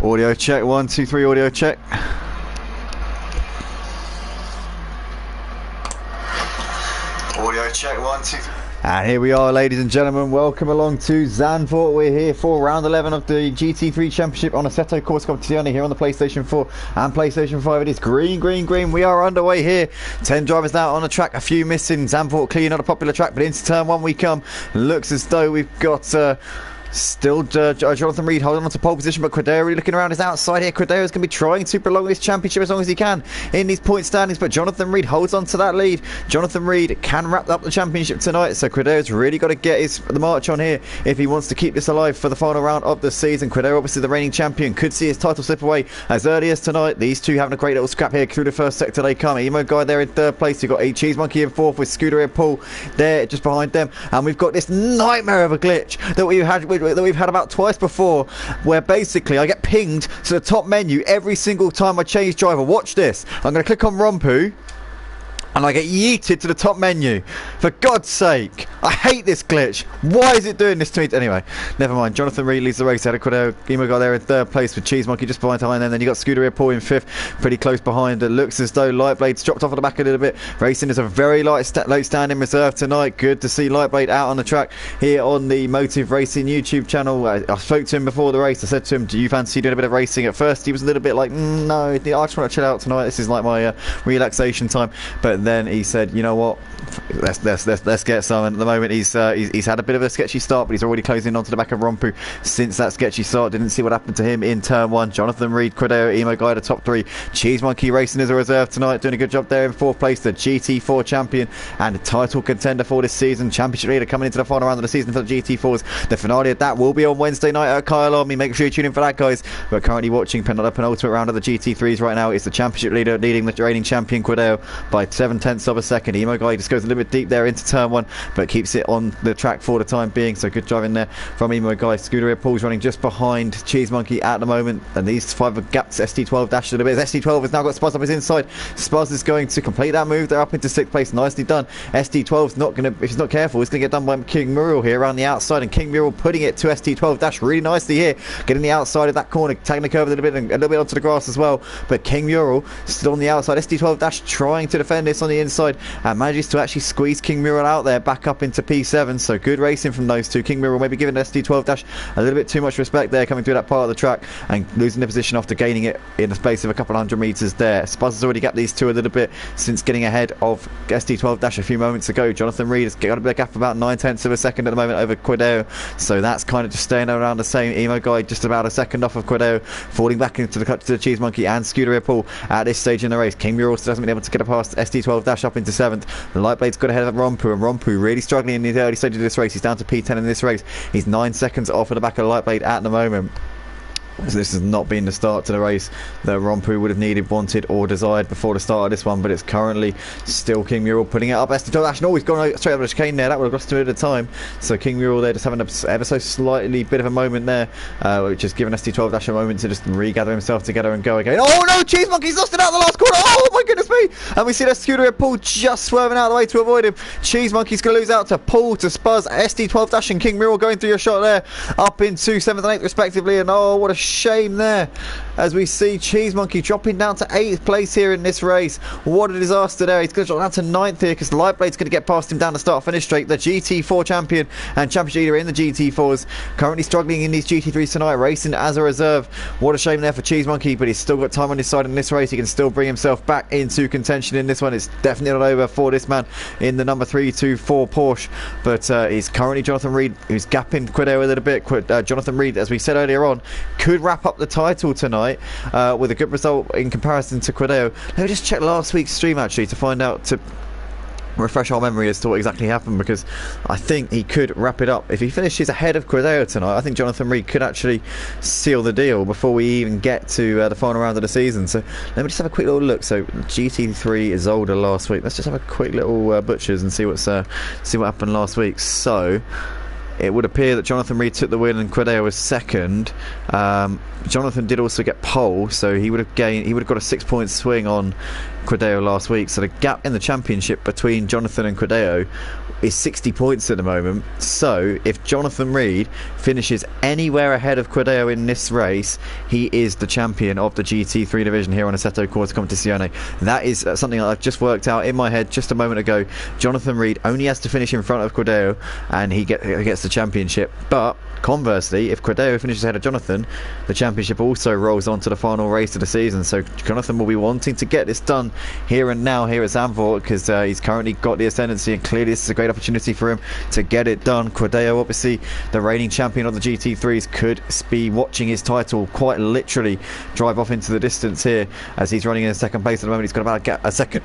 Audio check, 1, 2, 3, audio check. Audio check, 1, 2, 3. And here we are, ladies and gentlemen. Welcome along to Zandvoort. We're here for round 11 of the GT3 Championship on Assetto Corsa Competizione here on the PlayStation 4 and PlayStation 5. It is green, green, green. We are underway here. 10 drivers now on the track. A few missing. Zandvoort Clio, not a popular track, but into turn one we come. Looks as though we've got... Still Jonathan Reed holding on to pole position, but Quadeo really looking around his outside here. Quadeo is going to be trying to prolong this championship as long as he can in these point standings, but Jonathan Reed holds on to that lead. Jonathan Reed can wrap up the championship tonight, so Quadeo's really got to get the march on here if he wants to keep this alive for the final round of the season. Quadeo, obviously the reigning champion, could see his title slip away as early as tonight. These two having a great little scrap here through the first sector they come. Emo guy there in third place. You've got a Cheese Monkey in fourth with Scooter and Paul there just behind them, and we've got this nightmare of a glitch that we've had about twice before, where basically I get pinged to the top menu every single time I change driver. Watch this. I'm going to click on Rompu and I get yeeted to the top menu. For God's sake, I hate this glitch. Why is it doing this to me? Anyway, never mind. Jonathan Reed leads the race. Had a Quadeo Emo guy there in third place with Cheese Monkey just behind them. Then you got Scooter Paul in fifth, pretty close behind. It looks as though Lightblade's dropped off at the back a little bit. Racing is a very late stand in reserve tonight. Good to see Lightblade out on the track here on the Motive Racing YouTube channel. I spoke to him before the race. I said to him, do you fancy doing a bit of racing? At first he was a little bit like, no, I just want to chill out tonight. This is like my relaxation time. But then he said, you know what, let's get some. And at the moment he's had a bit of a sketchy start, but he's already closing onto the back of Rompu since that sketchy start. Didn't see what happened to him in turn one. Jonathan Reed, Quadeo, Emo guy, the top three. Cheese Monkey racing as a reserve tonight, doing a good job there in fourth place. The GT4 champion and a title contender for this season, championship leader coming into the final round of the season for the GT4s. The finale of that will be on Wednesday night at Kyle Army. Make sure you tune in for that, guys. We're currently watching the penultimate round of the GT3s right now. It's the championship leader leading the reigning champion Quadeo by 7/10 of a second. Emo guy just goes a little bit deep there into turn one, but keeps it on the track for the time being, so good driving there from Emo guy. Scooter Paul's running just behind Cheese Monkey at the moment, and these five have gapped ST12 dashed a little bit. ST12 has now got Spaz up his inside. Spaz is going to complete that move. They're up into sixth place. Nicely done. ST12's not going to, if he's not careful, he's going to get done by King Mural here around the outside, and King Mural putting it to ST12 dash really nicely here, getting the outside of that corner, taking the curve a little bit and a little bit onto the grass as well, but King Mural still on the outside. ST12 dash trying to defend this on the inside and manages to actually squeeze King Mural out there back up into P7, so good racing from those two. King Mural maybe giving SD12 dash a little bit too much respect there, coming through that part of the track and losing the position after gaining it in the space of a couple hundred meters there. Spaz has already gapped these two a little bit since getting ahead of SD12 dash a few moments ago. Jonathan Reed has got a bit of gap of about 9/10 of a second at the moment over Quadeo, so that's kind of just staying around the same. Emo guy just about a second off of Quadeo, falling back into the cut to the Cheese Monkey and Scooter Paul at this stage in the race. King Mural still hasn't been able to get past SD12 dash up into 7th. The Lightblade's got ahead of Rompu, and Rompu really struggling in the early stage of this race. He's down to P10 in this race. He's 9 seconds off of the back of the Lightblade at the moment. So this has not been the start to the race that Rompu would have needed, wanted or desired before the start of this one, but it's currently still King Mural putting it up. SD12 dash, no, he's gone straight over the chicane there. That would have lost him at a time. So King Mural there just having a ever so slightly bit of a moment there, which has given SD12 dash a moment to just regather himself together and go again. Oh no, Cheese Monkey's lost it out the last corner. Oh my goodness me. And we see that Scooter and Paul just swerving out of the way to avoid him. Cheese Monkey's going to lose out to Paul, to Spaz, SD12 dash and King Mural going through your shot there, up into 7th and 8th respectively. And oh, what a shame there, as we see Cheese Monkey dropping down to 8th place here in this race. What a disaster there. He's going to drop down to 9th here because Lightblade's going to get past him down the start finish straight. The GT4 champion and championship leader in the GT4s, currently struggling in these GT3s tonight, racing as a reserve. What a shame there for Cheese Monkey, but he's still got time on his side in this race. He can still bring himself back into contention in this one. It's definitely not over for this man in the number 324 Porsche, but he's currently Jonathan Reed, who's gapping Quadeo a little bit. Jonathan Reed, as we said earlier on, could wrap up the title tonight with a good result in comparison to Quadeo. Let me just check last week's stream actually to find out, to refresh our memory as to what exactly happened, because I think he could wrap it up if he finishes ahead of Quadeo tonight. I think Jonathan Reed could actually seal the deal before we even get to the final round of the season. So let me just have a quick little look. So GT3 is older last week. Let's just have a quick little butchers and see what happened last week. So it would appear that Jonathan Reed took the win and Quadeo was second. Jonathan did also get pole, so he would have got a 6-point swing on Quadeo last week. So the gap in the championship between Jonathan and Quadeo is 60 points at the moment. So if Jonathan Reed finishes anywhere ahead of Quadeo in this race, he is the champion of the GT3 division here on Assetto Corsa Competizione. That is something I've just worked out in my head just a moment ago. Jonathan Reed only has to finish in front of Quadeo and he gets the championship. But conversely, if Quadeo finishes ahead of Jonathan, the championship also rolls on to the final race of the season. So Jonathan will be wanting to get this done here and now here at Zandvoort, because he's currently got the ascendancy, and clearly this is a great opportunity for him to get it done. Quadeo, obviously the reigning champion of the GT3s, could be watching his title quite literally drive off into the distance here as he's running in second place at the moment. He's got about a second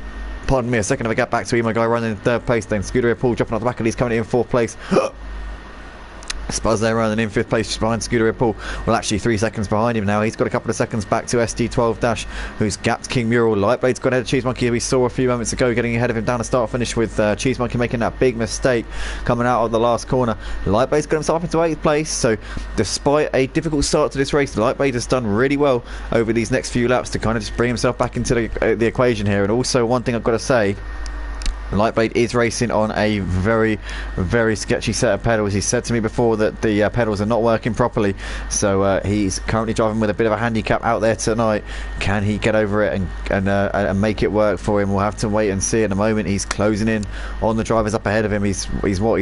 of a gap back to my guy running in third place. Then Scooter Paul dropping off the back, and he's coming in fourth place. Spuzz there running in fifth place just behind Scooter Paul. Well, actually 3 seconds behind him now. He's got a couple of seconds back to SD12 Dash, who's gapped King Mural. Lightblade's got ahead of Cheese Monkey, we saw a few moments ago, getting ahead of him down the start finish, with Cheese Monkey making that big mistake coming out of the last corner. Lightblade's got himself into 8th place, so despite a difficult start to this race, Lightblade has done really well over these next few laps to kind of just bring himself back into the equation here. And also, one thing I've got to say, Lightblade is racing on a very, very sketchy set of pedals. He said to me before that the pedals are not working properly, so he's currently driving with a bit of a handicap out there tonight. Can he get over it and make it work for him? We'll have to wait and see. At the moment, he's closing in on the drivers up ahead of him. He's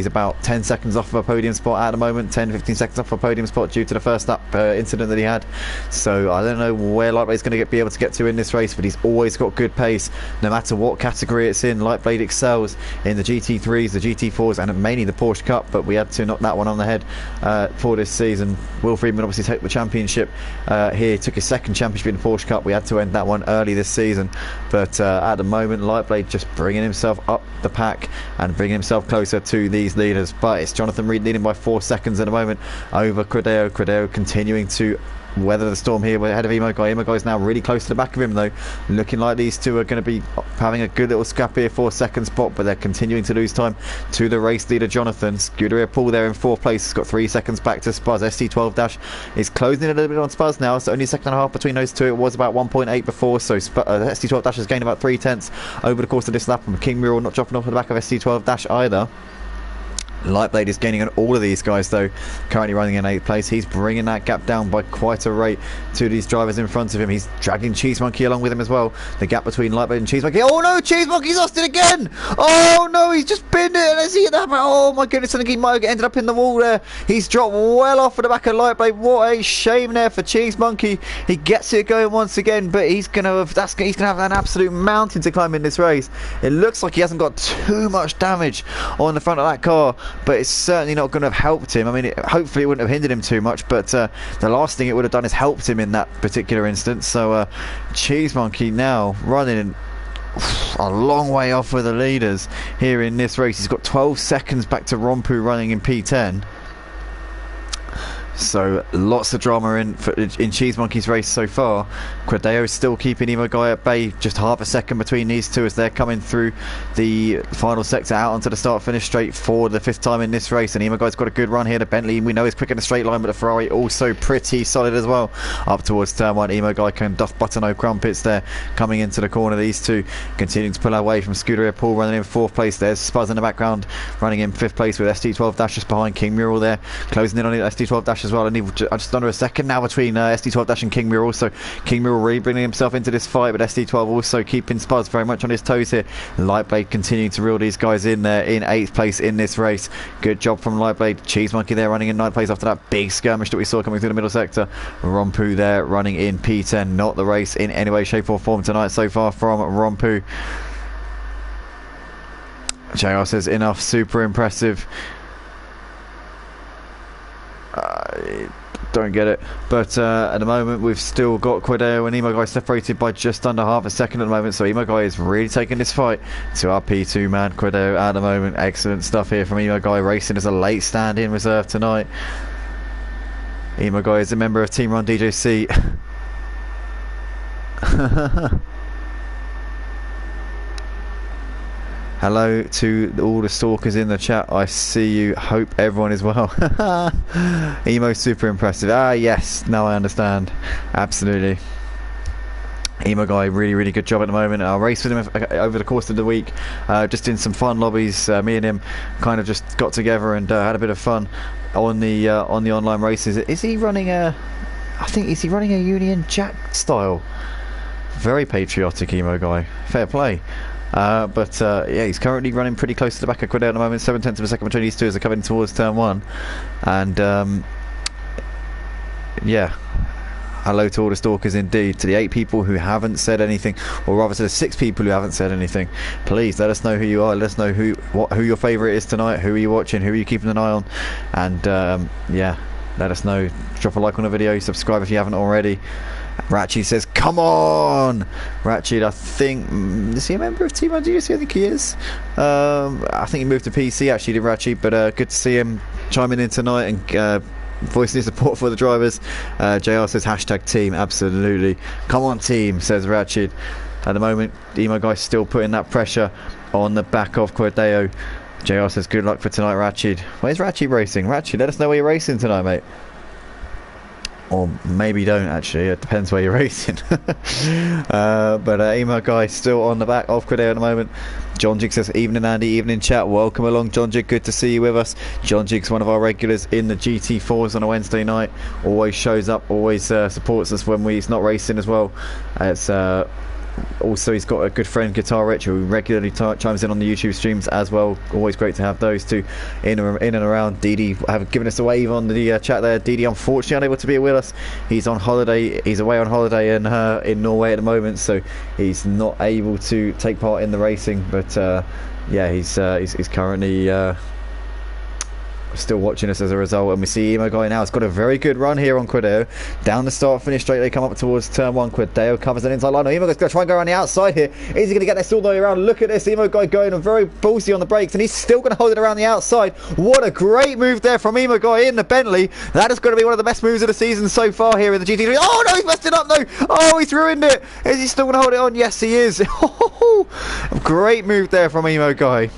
about 10 seconds off of a podium spot at the moment, 10-15 seconds off of a podium spot due to the first lap incident that he had. So I don't know where Lightblade's going to be able to get to in this race, but he's always got good pace no matter what category it's in. Lightblade excels in the GT3s, the GT4s, and mainly the Porsche Cup, but we had to knock that one on the head for this season. Will Friedman obviously took the championship here, took his second championship in the Porsche Cup. We had to end that one early this season, but at the moment Lightblade just bringing himself up the pack and bringing himself closer to these leaders. But it's Jonathan Reed leading by 4 seconds at the moment over Quadeo. Quadeo continuing to weather the storm here. We're ahead of Emo Guy. Emo Guy's now really close to the back of him though, looking like these two are going to be having a good little scrap here for second spot, but they're continuing to lose time to the race leader Jonathan. Scuderia Paul there in fourth place, has got 3 seconds back to Spuzz. ST12 Dash is closing in a little bit on Spuzz now, so only a second and a half between those two. It was about 1.8 before, so ST12 Dash has gained about 3/10 over the course of this lap, and King Mural not dropping off the back of ST12 Dash either. Lightblade is gaining on all of these guys though, currently running in 8th place. He's bringing that gap down by quite a rate to these drivers in front of him. He's dragging Cheese Monkey along with him as well. The gap between Lightblade and Cheese Monkey. Oh no, Cheese Monkey's lost it again! Oh no, he's just pinned it. Let's see that. Oh my goodness, I think he might have ended up in the wall there. He's dropped well off of the back of Lightblade. What a shame there for Cheese Monkey. He gets it going once again, but he's gonna have an absolute mountain to climb in this race. It looks like he hasn't got too much damage on the front of that car, but it's certainly not going to have helped him. I mean, hopefully it wouldn't have hindered him too much, but the last thing it would have done is helped him in that particular instance. So Cheese Monkey now running a long way off with the leaders here in this race. He's got 12 seconds back to Rompu running in P10. So lots of drama in Cheese Monkey's race so far. Quadeo is still keeping Emo Guy at bay, just half a second between these two as they're coming through the final sector out onto the start finish straight for the 5th time in this race. And Emo Guy's got a good run here. The Bentley we know is quick in a straight line, but the Ferrari also pretty solid as well. Up towards turn 1, Emo Guy can duff butter no crumpets there, coming into the corner. These two continuing to pull away from Scuderia Paul running in 4th place. There's Spuzz in the background running in 5th place with ST12 Dash just behind King Mural there, closing in on ST12 Dash as well. And just under a second now between ST12 Dash and King Mural. Also King Mural really bringing himself into this fight, but ST12 also keeping Spuzz very much on his toes here. Lightblade continuing to reel these guys in there in 8th place in this race. Good job from Lightblade. Cheese Monkey there running in 9th place after that big skirmish that we saw coming through the middle sector. Rompu there running in P10. Not the race in any way, shape or form tonight so far from Rompu. JR says enough, super impressive. Don't get it, but at the moment we've still got Quadeo and Emo Guy separated by just under half a second at the moment, so Emo Guy is really taking this fight to our P2 man Quadeo at the moment. Excellent stuff here from Emo Guy, racing as a late stand-in reserve tonight. Emo Guy is a member of Team Run DJC. Hello to all the stalkers in the chat. I see you. Hope everyone is well. Emo super impressive. Ah yes, now I understand. Absolutely. Emo guy, really good job at the moment. I'll race with him over the course of the week, just in some fun lobbies. Me and him kind of just got together and had a bit of fun on the online races. Is he running a Union Jack style? Very patriotic, Emo guy. Fair play. But yeah, he's currently running pretty close to the back of Quideo at the moment. 7/10 of a second between these two as they're coming towards turn 1. And yeah, hello to all the stalkers indeed. To the 8 people who haven't said anything, or rather to the 6 people who haven't said anything, please let us know who you are. Let us know who your favourite is tonight. Who are you watching? Who are you keeping an eye on? And yeah, let us know. Drop a like on the video. Subscribe if you haven't already. Ratchy says, come on! Ratchy, I think, is he a member of Team GC? I think he is. I think he moved to PC actually, did Ratchy, but good to see him chiming in tonight and voicing his support for the drivers. JR says, hashtag team, absolutely. Come on team, says Ratchy. At the moment, Emo Guy's still putting that pressure on the back of Quideo. JR says, good luck for tonight, Ratchy. Where's Ratchy racing? Ratchy, let us know where you're racing tonight, mate. Or maybe don't actually, it depends where you're racing. But Emo Guy still on the back of Quideo at the moment. John Jig says, evening Andy, evening chat, welcome along John Jig, good to see you with us. John Jig's one of our regulars in the GT4s on a Wednesday night, always shows up, always supports us when he's not racing as well. It's also, he's got a good friend, Guitar Rich, who regularly chimes in on the YouTube streams as well. Always great to have those two in and around. Didi have given us a wave on the chat there. Didi unfortunately unable to be with us. He's on holiday. He's away on holiday in Norway at the moment, so he's not able to take part in the racing. But yeah, he's currently still watching us as a result. And we see Emo Guy now. It's got a very good run here on Quideo. Down the start finish straight, they come up towards turn 1. Quideo covers an inside line. Now Emo Guy's going to try and go around the outside here. Is he going to get this all the way around? Look at this, Emo Guy going very ballsy on the brakes, and he's still going to hold it around the outside. What a great move there from Emo Guy in the Bentley. That is going to be one of the best moves of the season so far here in the GT3. Oh no, he's messed it up, no. Oh, he's ruined it. Is he still going to hold it on? Yes, he is. Great move there from Emo Guy.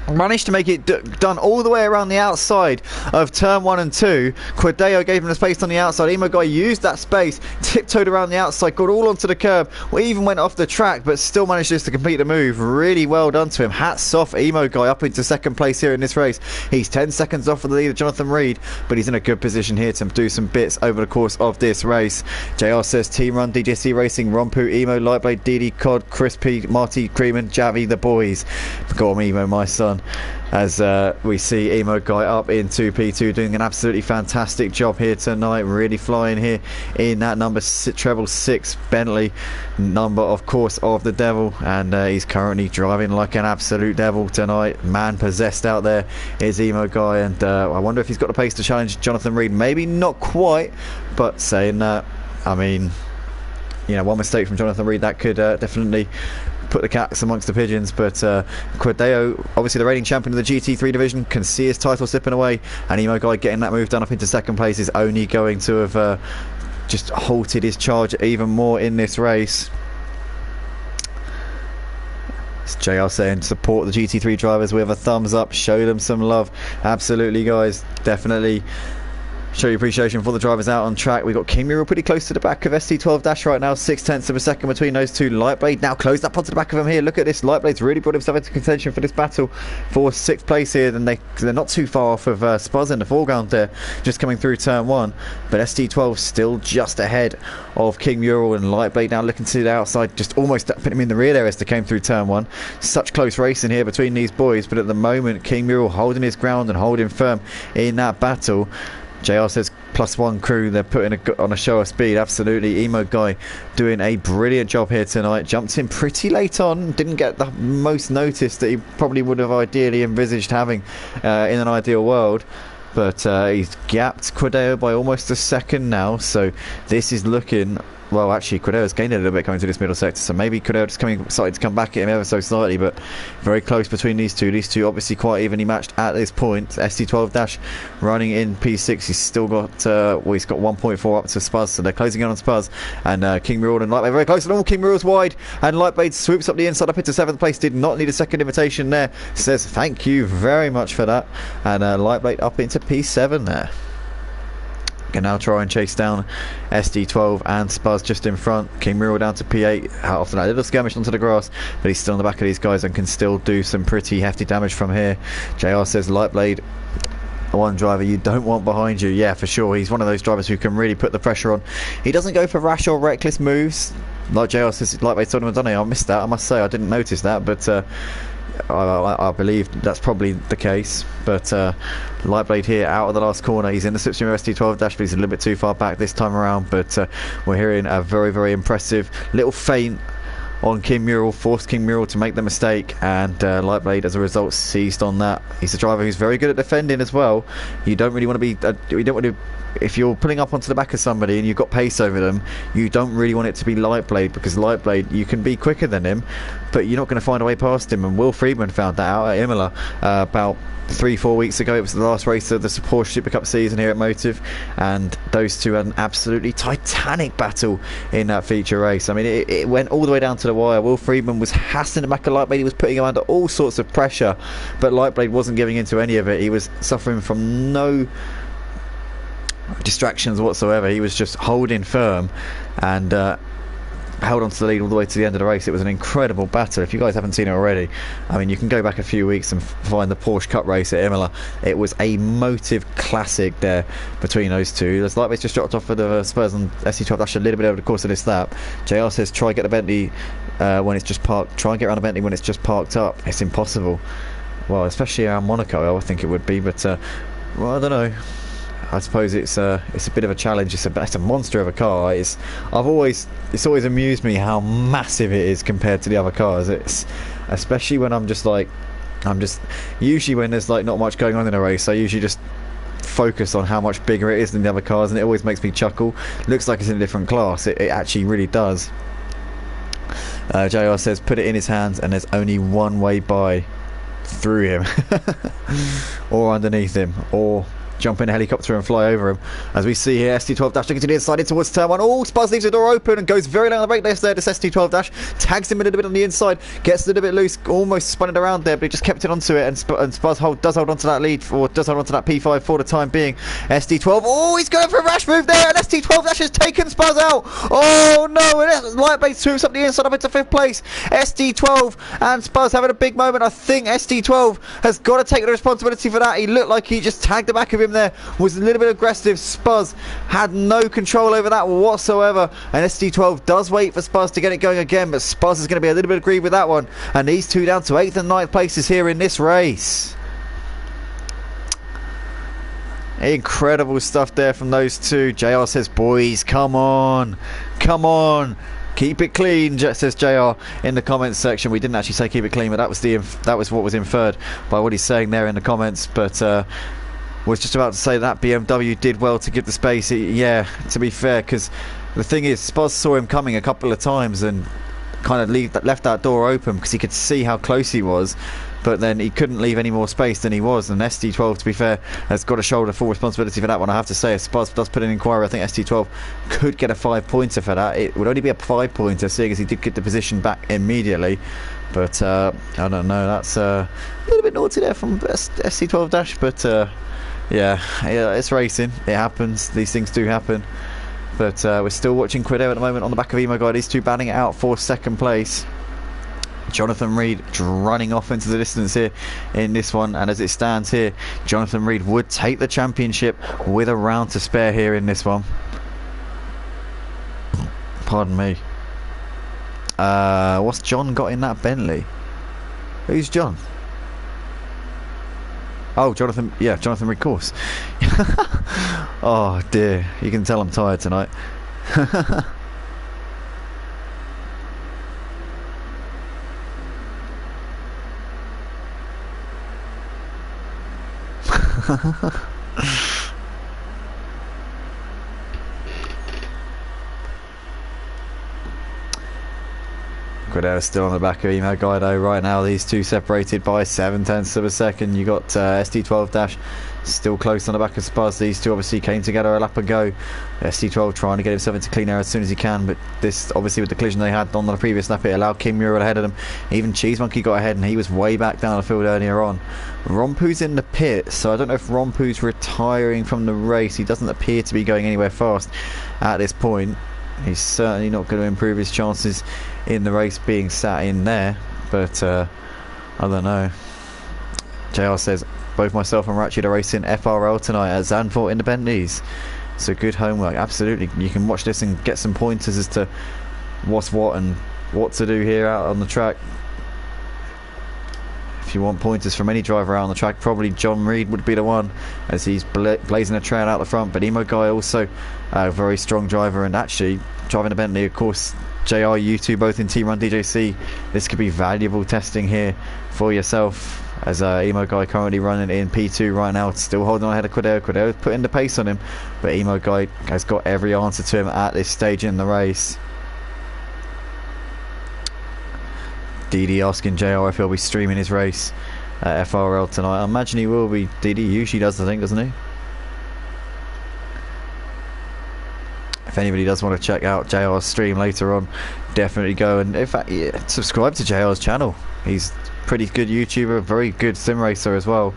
Managed to make it done all the way around the outside of turn 1 and 2. Quideo gave him the space on the outside. Emo Guy used that space, tiptoed around the outside, got all onto the curb. We even went off the track, but still managed just to complete the move. Really well done to him. Hats off, Emo Guy up into second place here in this race. He's 10 seconds off of the leader, Jonathan Reed, but he's in a good position here to do some bits over the course of this race. JR says, Team Run, DJC Racing, Rompu, Emo, Lightblade, Didi, Cod, Crispy, Marty, Creeman, Javi, the boys. Go on, Emo, my son. As we see Emo Guy up into P2 doing an absolutely fantastic job here tonight, really flying here in that number treble 6 Bentley, number of course of the devil, and he's currently driving like an absolute devil tonight. Man possessed out there is Emo Guy, and I wonder if he's got the pace to challenge Jonathan Reed. Maybe not quite, but saying that, I mean, you know, one mistake from Jonathan Reed that could definitely put the cats amongst the pigeons. But Quideo, obviously the reigning champion of the GT3 division, can see his title slipping away, and Emo Guy getting that move done up into second place is only going to have just halted his charge even more in this race. It's JR saying support the GT3 drivers with a thumbs up, show them some love. Absolutely guys, definitely show your appreciation for the drivers out on track. We've got King Muriel pretty close to the back of ST12 Dash right now, 0.6 of a second between those two. Lightblade now closed up onto the back of him here. Look at this, Lightblade's really brought himself into contention for this battle for 6th place here. And they're not too far off of Spuz in the foreground there, just coming through turn 1. But ST12 still just ahead of King Muriel, and Lightblade now looking to the outside, just almost putting him in the rear there as they came through turn 1. Such close racing here between these boys, but at the moment King Muriel holding his ground and holding firm in that battle. JR says +1 crew, they're putting on a show of speed. Absolutely. Emo Guy doing a brilliant job here tonight. Jumped in pretty late on, didn't get the most notice that he probably would have ideally envisaged having in an ideal world, but he's gapped Quideo by almost a second now, so this is looking, well, actually Quideo's gained a little bit coming to this middle sector, so maybe Quideo just starting to come back at him ever so slightly, but very close between these two. These two obviously quite evenly matched at this point. ST12 Dash running in P6. He's still got, well, he's got 1.4 up to Spuz, so they're closing in on Spuz. And King Muriel and Lightblade very close, and all King Muriel's wide, and Lightblade swoops up the inside up into 7th place. Did not need a second invitation there. Says thank you very much for that. And Lightblade up into P7 there. Can now try and chase down SD12 and Spuzz just in front. King Muriel down to P8 after that little skirmish onto the grass, but he's still on the back of these guys and can still do some pretty hefty damage from here. JR says Lightblade, one driver you don't want behind you. Yeah, for sure. He's one of those drivers who can really put the pressure on. He doesn't go for rash or reckless moves like JR says Lightblade told him, done it. I missed that, I must say. I didn't notice that, but I believe that's probably the case. But Lightblade here out of the last corner. He's in the slipstream of SD12 dash, but he's a little bit too far back this time around. But we're hearing a very, very impressive little feint on King Muriel, forced King Muriel to make the mistake, and Lightblade as a result seized on that. He's a driver who's very good at defending as well. You don't really want to be you don't want to, if you're pulling up onto the back of somebody and you've got pace over them, you don't really want it to be Lightblade, because Lightblade, you can be quicker than him, but you're not going to find a way past him. And Will Friedman found that out at Imola about 3-4 weeks ago. It was the last race of the Porsche Supercup season here at Motive, and those two had an absolutely titanic battle in that feature race. I mean, it went all the way down to the wire. Will Friedman was hassling the back of Lightblade. He was putting him under all sorts of pressure, but Lightblade wasn't giving into any of it. He was suffering from no distractions whatsoever. He was just holding firm and held on to the lead all the way to the end of the race. It was an incredible battle. If you guys haven't seen it already, I mean, you can go back a few weeks and find the Porsche Cup race at Imola. It was a Motive classic there between those two. There's Lightweight just dropped off for the Spurs and SD12 dash a little bit over the course of this lap. JR says try get the Bentley when it's just parked. Try and get around the Bentley when it's just parked up. It's impossible. Well, especially around Monaco, I think it would be, but well, I don't know. I suppose it's a bit of a challenge. It's a monster of a car. It's always amused me how massive it is compared to the other cars. It's especially when I'm just usually when there's like not much going on in a race, I usually just focus on how much bigger it is than the other cars, and it always makes me chuckle. Looks like it's in a different class. It actually really does. JR says put it in his hands and there's only one way by, through him or underneath him, or jump in a helicopter and fly over him. As we see here, SD12 dash looking to the inside in towards turn one. Oh, Spuzz leaves the door open and goes very low on the brake list there. This SD12 dash tags him a little bit on the inside, gets a little bit loose, almost spun it around there, but he just kept it onto it, and Spuzz does hold onto that lead, or does hold onto that P5 for the time being. SD12, oh, he's going for a rash move there, and SD12 dash has taken Spuzz out. Oh no, and Lightblade swoops up the inside up into 5th place. SD12 and Spuzz having a big moment. I think SD12 has got to take the responsibility for that. He looked like he just tagged the back of him there, was a little bit aggressive. Spuzz had no control over that whatsoever, and SD12 does wait for Spuzz to get it going again, but Spuzz is going to be a little bit aggrieved with that one, and these two down to 8th and 9th places here in this race. Incredible stuff there from those two. JR says, boys, come on, keep it clean, says JR in the comments section. We didn't actually say keep it clean, but that was what was inferred by what he's saying there in the comments. But was just about to say that BMW did well to give the space. Yeah, to be fair, because the thing is, Spuzz saw him coming a couple of times and kind of left that door open because he could see how close he was, but then he couldn't leave any more space than he was. And SD12, to be fair, has got to shoulder full responsibility for that one. I have to say, if Spuzz does put in an inquiry, I think SD12 could get a 5-pointer for that. It would only be a 5-pointer, seeing as he did get the position back immediately. But I don't know, that's a little bit naughty there from SD12 dash, but yeah, it's racing. It happens. These things do happen. But we're still watching Quido at the moment on the back of Emo Guy. These two batting it out for 2nd place. Jonathan Reed running off into the distance here in this one. And as it stands here, Jonathan Reed would take the championship with a round to spare here in this one. Pardon me. What's John got in that Bentley? Who's John? Oh, Jonathan, yeah, Jonathan Reed, of course. Oh dear, you can tell I'm tired tonight. Cordero's still on the back of Emo Guido right now. These two separated by 0.7 of a second. You got ST12 Dash still close on the back of Spaz. These two obviously came together a lap ago. ST12 trying to get himself into clean air as soon as he can, but this obviously with the collision they had on the previous lap, it allowed King Mural ahead of them. Even Cheese Monkey got ahead and he was way back down the field earlier on. Rompu's in the pit, so I don't know if Rompu's retiring from the race. He doesn't appear to be going anywhere fast at this point. He's certainly not going to improve his chances in the race being sat in there, but I don't know. JR says, both myself and Ratchet are racing FRL tonight at Zandvoort in the Bentleys. So good homework, absolutely. You can watch this and get some pointers as to what's what and what to do here out on the track. If you want pointers from any driver out on the track, probably John Reed would be the one, as he's blazing a trail out the front. But Emo Guy also a very strong driver, and actually driving a Bentley, of course. JR, you two both in Team Run DJC. This could be valuable testing here for yourself, as Emo Guy currently running in P2 right now, still holding on ahead of Cordero. Cordero's putting the pace on him, but Emo Guy has got every answer to him at this stage in the race. DD asking JR if he'll be streaming his race at FRL tonight. I imagine he will be. DD usually does, I think, doesn't he? If anybody does want to check out JR's stream later on, definitely go and, in fact, yeah, subscribe to JR's channel. He's a pretty good YouTuber, very good sim racer as well.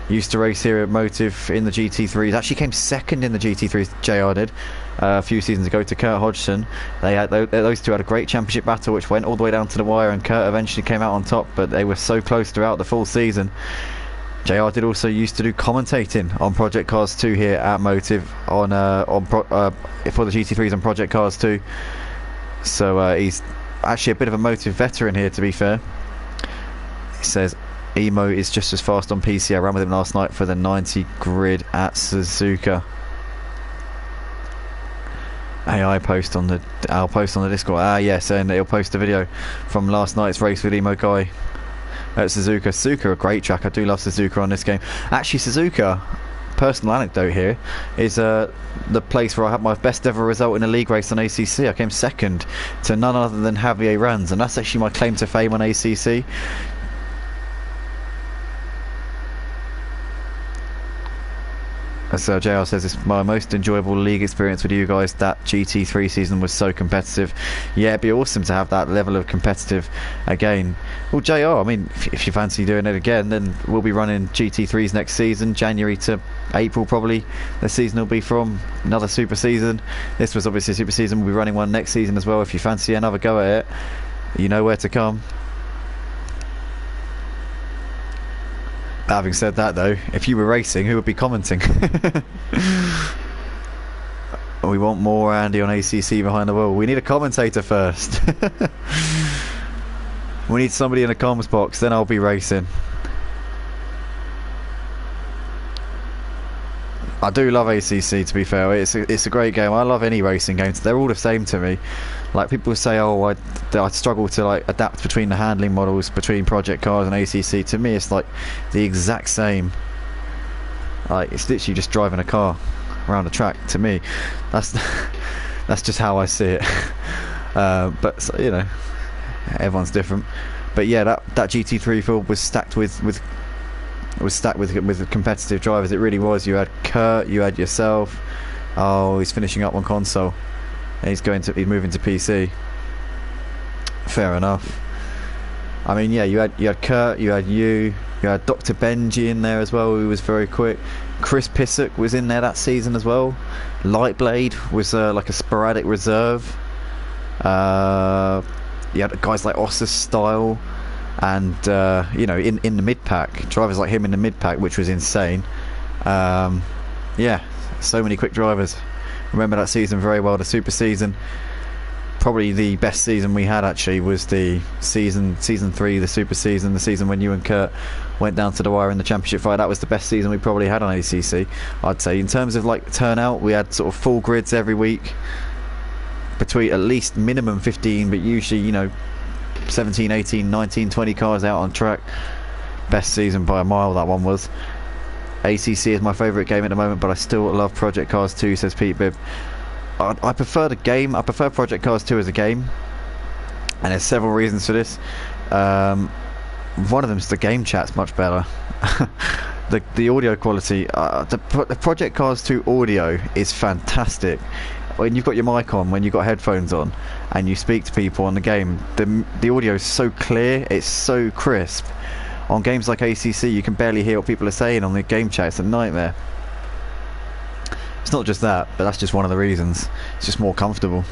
Used to race here at Motive in the GT3s. Actually came second in the GT3s, JR did, a few seasons ago to Kurt Hodgson. Those two had a great championship battle which went all the way down to the wire, and Kurt eventually came out on top, but they were so close throughout the full season. JR did also used to do commentating on Project Cars 2 here at Motive for the GT3s on Project Cars 2. So he's actually a bit of a Motive veteran here, to be fair. He says Emo is just as fast on PC. I ran with him last night for the 90 grid at Suzuka. AI post on the I'll post on the Discord. Yeah, saying that he'll post a video from last night's race with Emo Guy at Suzuka. Suzuka, a great track. I do love Suzuka on this game. Actually, Suzuka, personal anecdote here, is the place where I had my best ever result in a league race on ACC. I came second to none other than Javier Ranz, and that's actually my claim to fame on ACC. As JR says, it's my most enjoyable league experience with you guys. That GT3 season was so competitive. Yeah, it'd be awesome to have that level of competitive again. Well, JR, I mean, if you fancy doing it again, then we'll be running GT3s next season, January to April probably. The season will be from another super season. This was obviously a super season. We'll be running one next season as well. If you fancy another go at it, you know where to come. Having said that though, if you were racing, who would be commenting? We want more Andy on ACC behind the wheel. We need a commentator first. We need somebody in the comms box, then I'll be racing. I do love ACC, to be fair. It's a great game. I love any racing games. They're all the same to me. Like, people say, oh, I struggle to like adapt between the handling models between Project Cars and ACC. To me, it's like the exact same. Like, it's literally just driving a car around a track. To me, that's just how I see it. But you know, everyone's different. But yeah, that GT3 field was stacked with competitive drivers. It really was. You had Kurt, you had yourself. Oh, he's finishing up on console. He's moving to PC. Fair enough. I mean, yeah, you had Kurt, you had Dr. Benji in there as well, who was very quick. Chris Pissock was in there that season as well. Lightblade was like a sporadic reserve. You had guys like Ossus Style, and you know, in the mid pack, drivers like him in the mid pack, which was insane. Yeah, so many quick drivers. Remember that season very well, the super season. Probably the best season we had actually was the season 3, the super season, the season when you and Kurt went down to the wire in the championship fight. That was the best season we probably had on ACC, I'd say. In terms of like turnout, we had sort of full grids every week, between at least minimum 15, but usually, you know, 17, 18, 19, 20 cars out on track. Best season by a mile that one was. ACC is my favourite game at the moment, but I still love Project Cars 2, says Pete Bibb. I prefer the game. I prefer Project Cars 2 as a game. and there's several reasons for this. One of them is the game chat's much better. the audio quality, the Project Cars 2 audio is fantastic. When you've got your mic on, when you've got headphones on, and you speak to people on the game, the audio is so clear, it's so crisp. On games like ACC, you can barely hear what people are saying on the game chat. It's a nightmare. It's not just that, but that's just one of the reasons. It's just more comfortable.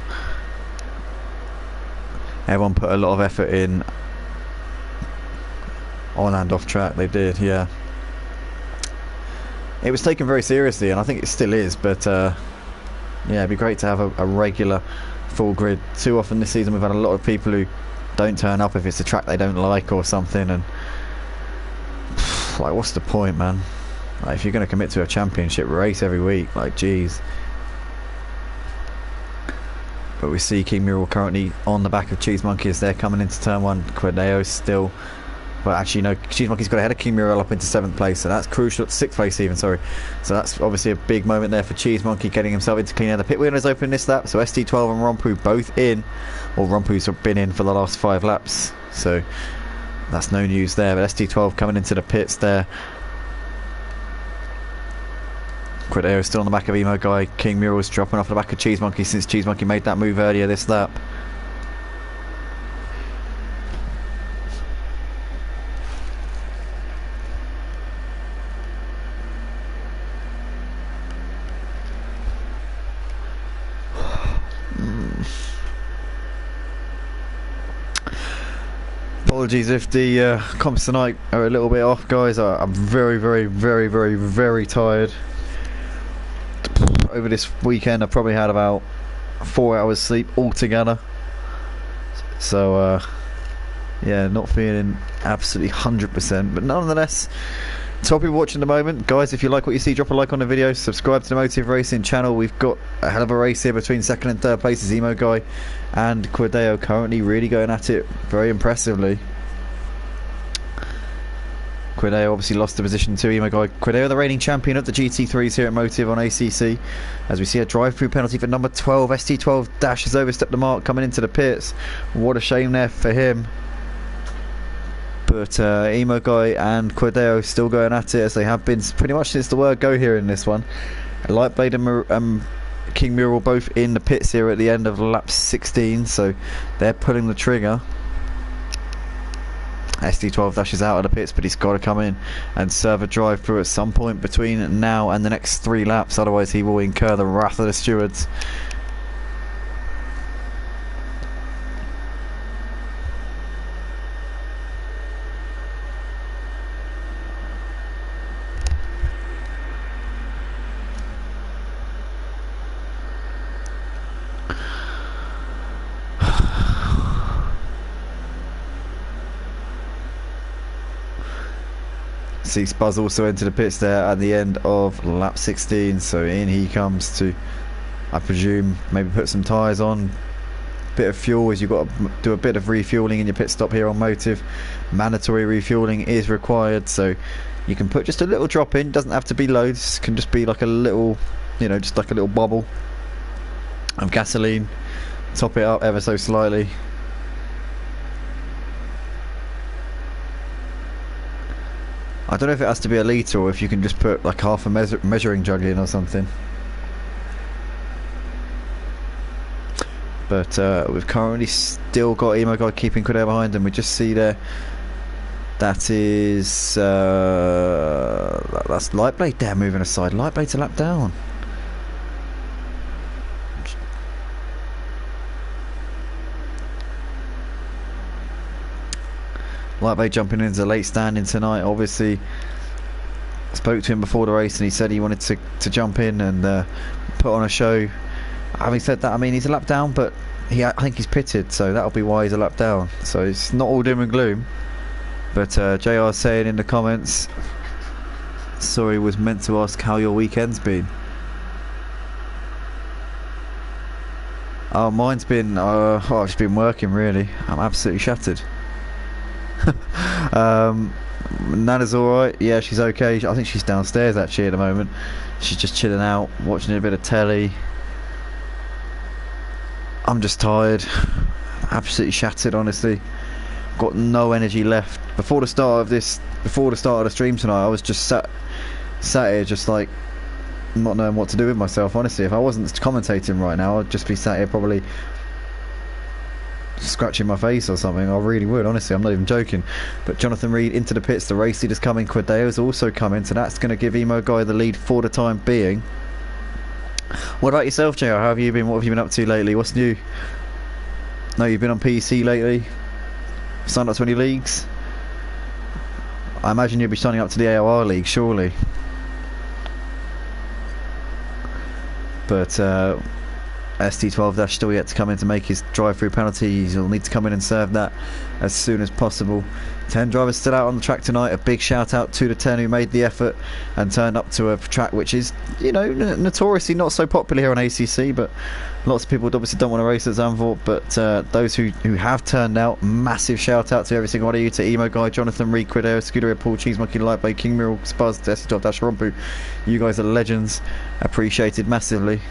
Everyone put a lot of effort in on and off track. They did, yeah. It was taken very seriously, and I think it still is, but yeah, it'd be great to have a regular full grid. Too often this season we've had a lot of people who don't turn up if it's a track they don't like or something, and like, what's the point, man? Like, if you're going to commit to a championship race every week, like, geez. But we see King Muriel currently on the back of Cheese Monkey as they're coming into turn 1. Quideo still, well, actually no, Cheese Monkey's got ahead of King Muriel up into 7th place, so that's crucial. 6th place even, sorry. So that's obviously a big moment there for Cheese Monkey, getting himself into clean air. The pit windows open this lap, so ST12 and Rompu both in. Well, Rompu's been in for the last 5 laps, so that's no news there. But ST12 coming into the pits there. Quideo is still on the back of Emo Guy. King Muriel's dropping off the back of Cheese Monkey since Cheese Monkey made that move earlier this lap. Apologies if the comps tonight are a little bit off, guys. I'm very tired. Over this weekend I probably had about 4 hours sleep altogether, so yeah, not feeling absolutely 100%, but nonetheless, to all people watching at the moment, guys, if you like what you see, drop a like on the video, subscribe to the Motive Racing channel. We've got a hell of a race here between 2nd and 3rd places. Emo Guy and Quideo currently really going at it very impressively. Quideo obviously lost the position to Emo Guy. Quideo, the reigning champion of the GT3s here at Motive on ACC. As we see a drive-through penalty for number 12. ST12 Dash has overstepped the mark coming into the pits. What a shame there for him. But Emo Guy and Quideo still going at it, as they have been pretty much since the word go here in this one. Lightblade and King Muriel both in the pits here at the end of lap 16, so they're pulling the trigger. ST12 dashes out of the pits, but he's got to come in and serve a drive through at some point between now and the next 3 laps, otherwise he will incur the wrath of the stewards. See Spuzz also into the pits there at the end of lap 16, so in he comes to, I presume, maybe put some tyres on, bit of fuel, as you've got to do a bit of refueling in your pit stop here on Motive. Mandatory refueling is required, so you can put just a little drop in, doesn't have to be loads, can just be like a little, you know, just like a little bubble of gasoline, top it up ever so slightly. I don't know if it has to be a litre or if you can just put like half a measuring jug in or something. But we've currently still got Emo Guy keeping Quideo behind, and we just see there, that is that's Lightblade there moving aside. Lightblade's a lap down. Lightblade jumping into the late standing tonight. Obviously spoke to him before the race and he said he wanted to jump in and put on a show. Having said that, I mean, he's a lap down, but I think he's pitted, so that'll be why he's a lap down. So it's not all doom and gloom. But JR saying in the comments, sorry, was meant to ask how your weekend's been. Oh, mine's been I've just been working really. I'm absolutely shattered. Nana's alright, yeah, she's okay. I think she's downstairs actually at the moment. She's just chilling out, watching a bit of telly. I'm just tired, absolutely shattered, honestly. Got no energy left. Before the start of the stream tonight, I was just sat here just like not knowing what to do with myself, honestly. If I wasn't commentating right now, I'd just be sat here probably scratching my face or something. I really would, honestly. I'm not even joking. But Jonathan Reed into the pits, the race leader's coming, Quideo's also coming, so that's going to give Emo Guy the lead for the time being. What about yourself, JR? How have you been? What have you been up to lately? What's new? No, you've been on PC lately? Signed up to any leagues? I imagine you'll be signing up to the AOR League, surely. But ST12 still yet to come in to make his drive-through penalties. He'll need to come in and serve that as soon as possible. 10 drivers still out on the track tonight. A big shout out to the 10 who made the effort and turned up to a track which is, you know, notoriously not so popular here on ACC, but lots of people obviously don't want to race at Zandvoort. But those who have turned out, massive shout out to every single one of you, to Emo Guy, Jonathan Reed, Quideo, Scuderia Paul, Cheese Monkey, Lightblade, King Mural, Spuzz, ST12 Rompu. You guys are legends. Appreciated massively.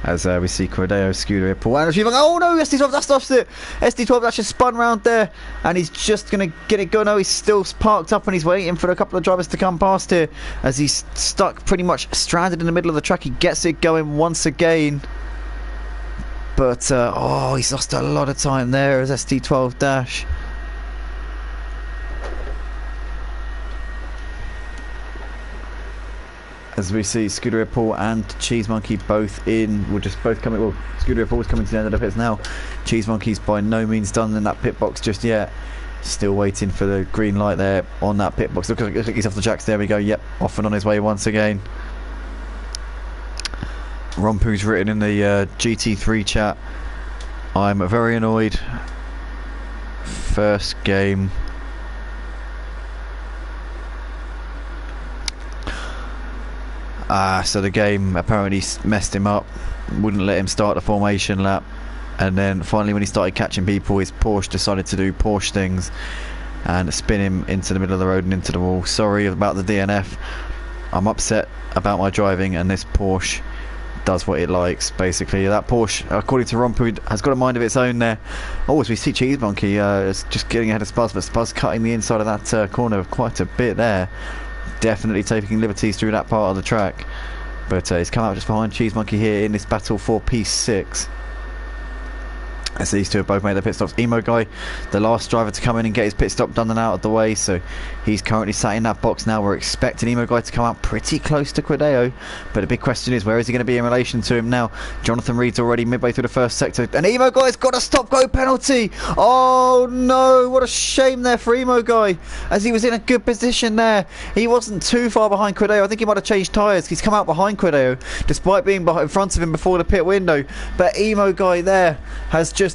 As we see Quideo, Scuderia, Paul, and oh no, ST12 that stops it. ST12 that just spun round there, and he's just going to get it going. No, he's still parked up and he's waiting for a couple of drivers to come past here as he's stuck pretty much stranded in the middle of the track. He gets it going once again, but oh, he's lost a lot of time there as ST12 dash. As we see Scuderia Paul and Cheese Monkey both in, we're just both coming, well, Scuderia Paul's coming to the end of the pits now. Cheese Monkey's by no means done in that pit box just yet. Still waiting for the green light there on that pit box. Look, he's off the tracks, there we go, yep, off and on his way once again. Rompu's written in the GT3 chat, I'm very annoyed. First game. So the game apparently messed him up, wouldn't let him start the formation lap, and then finally when he started catching people, his Porsche decided to do Porsche things and spin him into the middle of the road and into the wall. Sorry about the DNF. I'm upset about my driving, and this Porsche does what it likes, basically. That Porsche, according to Rompu, has got a mind of its own there. Oh, as we see Cheese Monkey is just getting ahead of Spuzz, but Spuzz cutting the inside of that corner quite a bit there. Definitely taking liberties through that part of the track, but he's come out just behind Cheese Monkey here in this battle for P6. As these two have both made their pit stops. Emo Guy, the last driver to come in and get his pit stop done and out of the way, so he's currently sat in that box now. We're expecting Emo Guy to come out pretty close to Quideo, but the big question is, where is he going to be in relation to him now? Jonathan Reed's already midway through the first sector, and Emo Guy's got a stop-go penalty! Oh no, what a shame there for Emo Guy, as he was in a good position there. He wasn't too far behind Quideo. I think he might have changed tyres. He's come out behind Quideo, despite being in front of him before the pit window, but Emo Guy there has just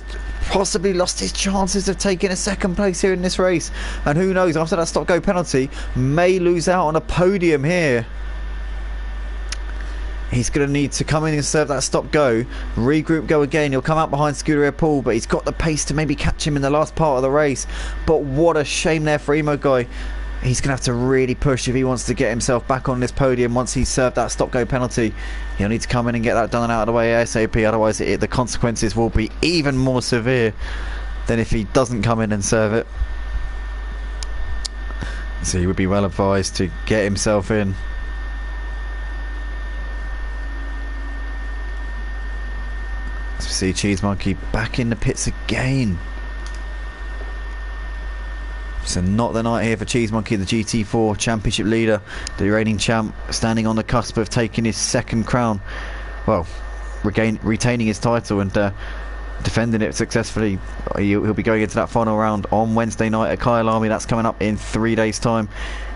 possibly lost his chances of taking a second place here in this race, and who knows, after that stop-go penalty, may lose out on a podium here. He's going to need to come in and serve that stop-go, regroup, go again. He'll come out behind Scuderia Paul, but he's got the pace to maybe catch him in the last part of the race. But what a shame there for Emo Guy. He's going to have to really push if he wants to get himself back on this podium once he's served that stop-go penalty. He'll need to come in and get that done and out of the way ASAP, otherwise the consequences will be even more severe than if he doesn't come in and serve it. So he would be well advised to get himself in. As we see Cheese Monkey back in the pits again. So not the night here for Cheese Monkey, the GT4 Championship leader, the reigning champ, standing on the cusp of taking his second crown. Well, retaining his title and defending it successfully. He'll be going into that final round on Wednesday night at Kyle Army. That's coming up in 3 days' time.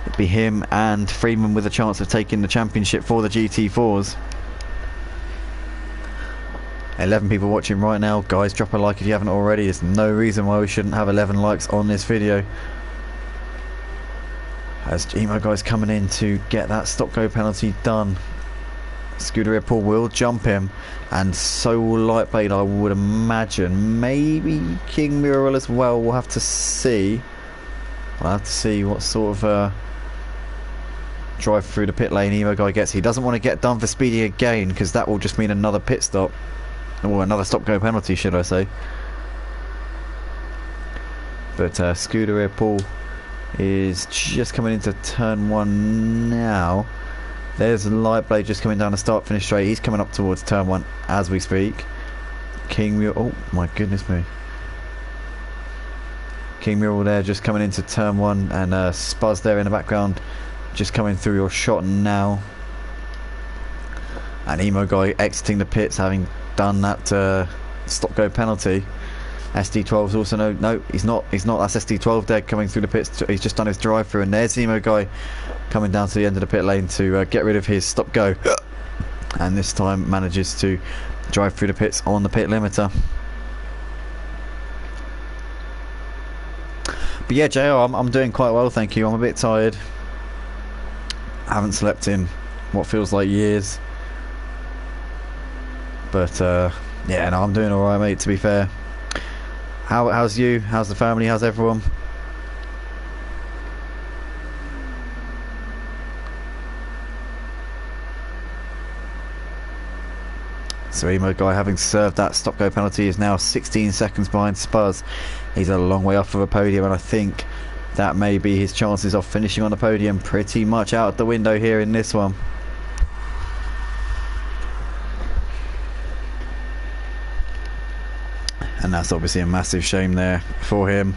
It'll be him and Freeman with a chance of taking the championship for the GT4s. 11 people watching right now. Guys, drop a like if you haven't already. There's no reason why we shouldn't have 11 likes on this video. As Emo Guy's coming in to get that stop-go penalty done. Scuderia Paul will jump him, and so will Lightblade, I would imagine. Maybe King Mural as well. We'll have to see. I'll have to see what sort of drive through the pit lane. Emo guy gets. He doesn't want to get done for speeding again, because that will just mean another pit stop, or another stop-go penalty, should I say. But Scooter here, Paul, is just coming into turn 1 now. There's Lightblade just coming down the start-finish straight. He's coming up towards turn 1 as we speak. King Mule, oh my goodness me. King Mule there just coming into turn 1, and Spuzz there in the background just coming through your shot now. And Emo guy exiting the pits, having done that stop-go penalty. SD12's also no, he's not. That's SD12 there coming through the pits. He's just done his drive through, and there's Emo guy coming down to the end of the pit lane to get rid of his stop go, and this time manages to drive through the pits on the pit limiter. But yeah, JR, I'm doing quite well, thank you. I'm a bit tired. I haven't slept in what feels like years, but yeah, no, I'm doing all right, mate. To be fair. How's you? How's the family? How's everyone? So Emo guy, having served that stop-go penalty, is now 16 seconds behind Spuzz. He's a long way off of a podium, and I think that may be his chances of finishing on the podium pretty much out the window here in this one. And that's obviously a massive shame there for him.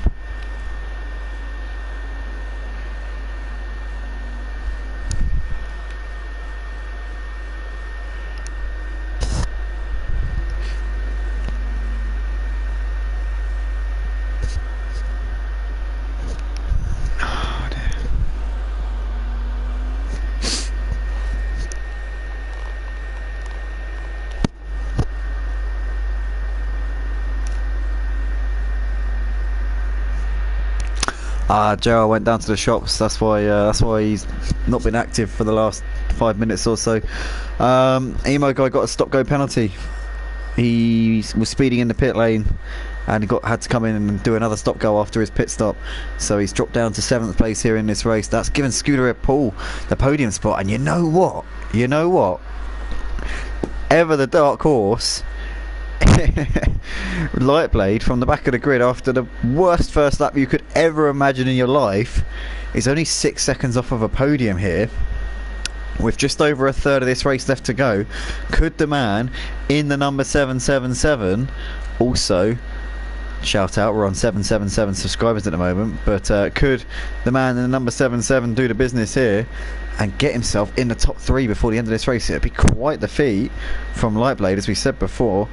Gerald went down to the shops. That's why he's not been active for the last 5 minutes or so. Emo guy got a stop-go penalty. He was speeding in the pit lane, and he had to come in and do another stop-go after his pit stop. So he's dropped down to 7th place here in this race. That's given Scooter Paul the podium spot. And you know what? Ever the dark horse, Lightblade from the back of the grid after the worst first lap you could ever imagine in your life is only 6 seconds off of a podium here with just over a third of this race left to go. Could the man in the number 777 also, shout out, we're on 777 subscribers at the moment, but could the man in the number 77 do the business here and get himself in the top 3 before the end of this race? It would be quite the feat from Lightblade, as we said before.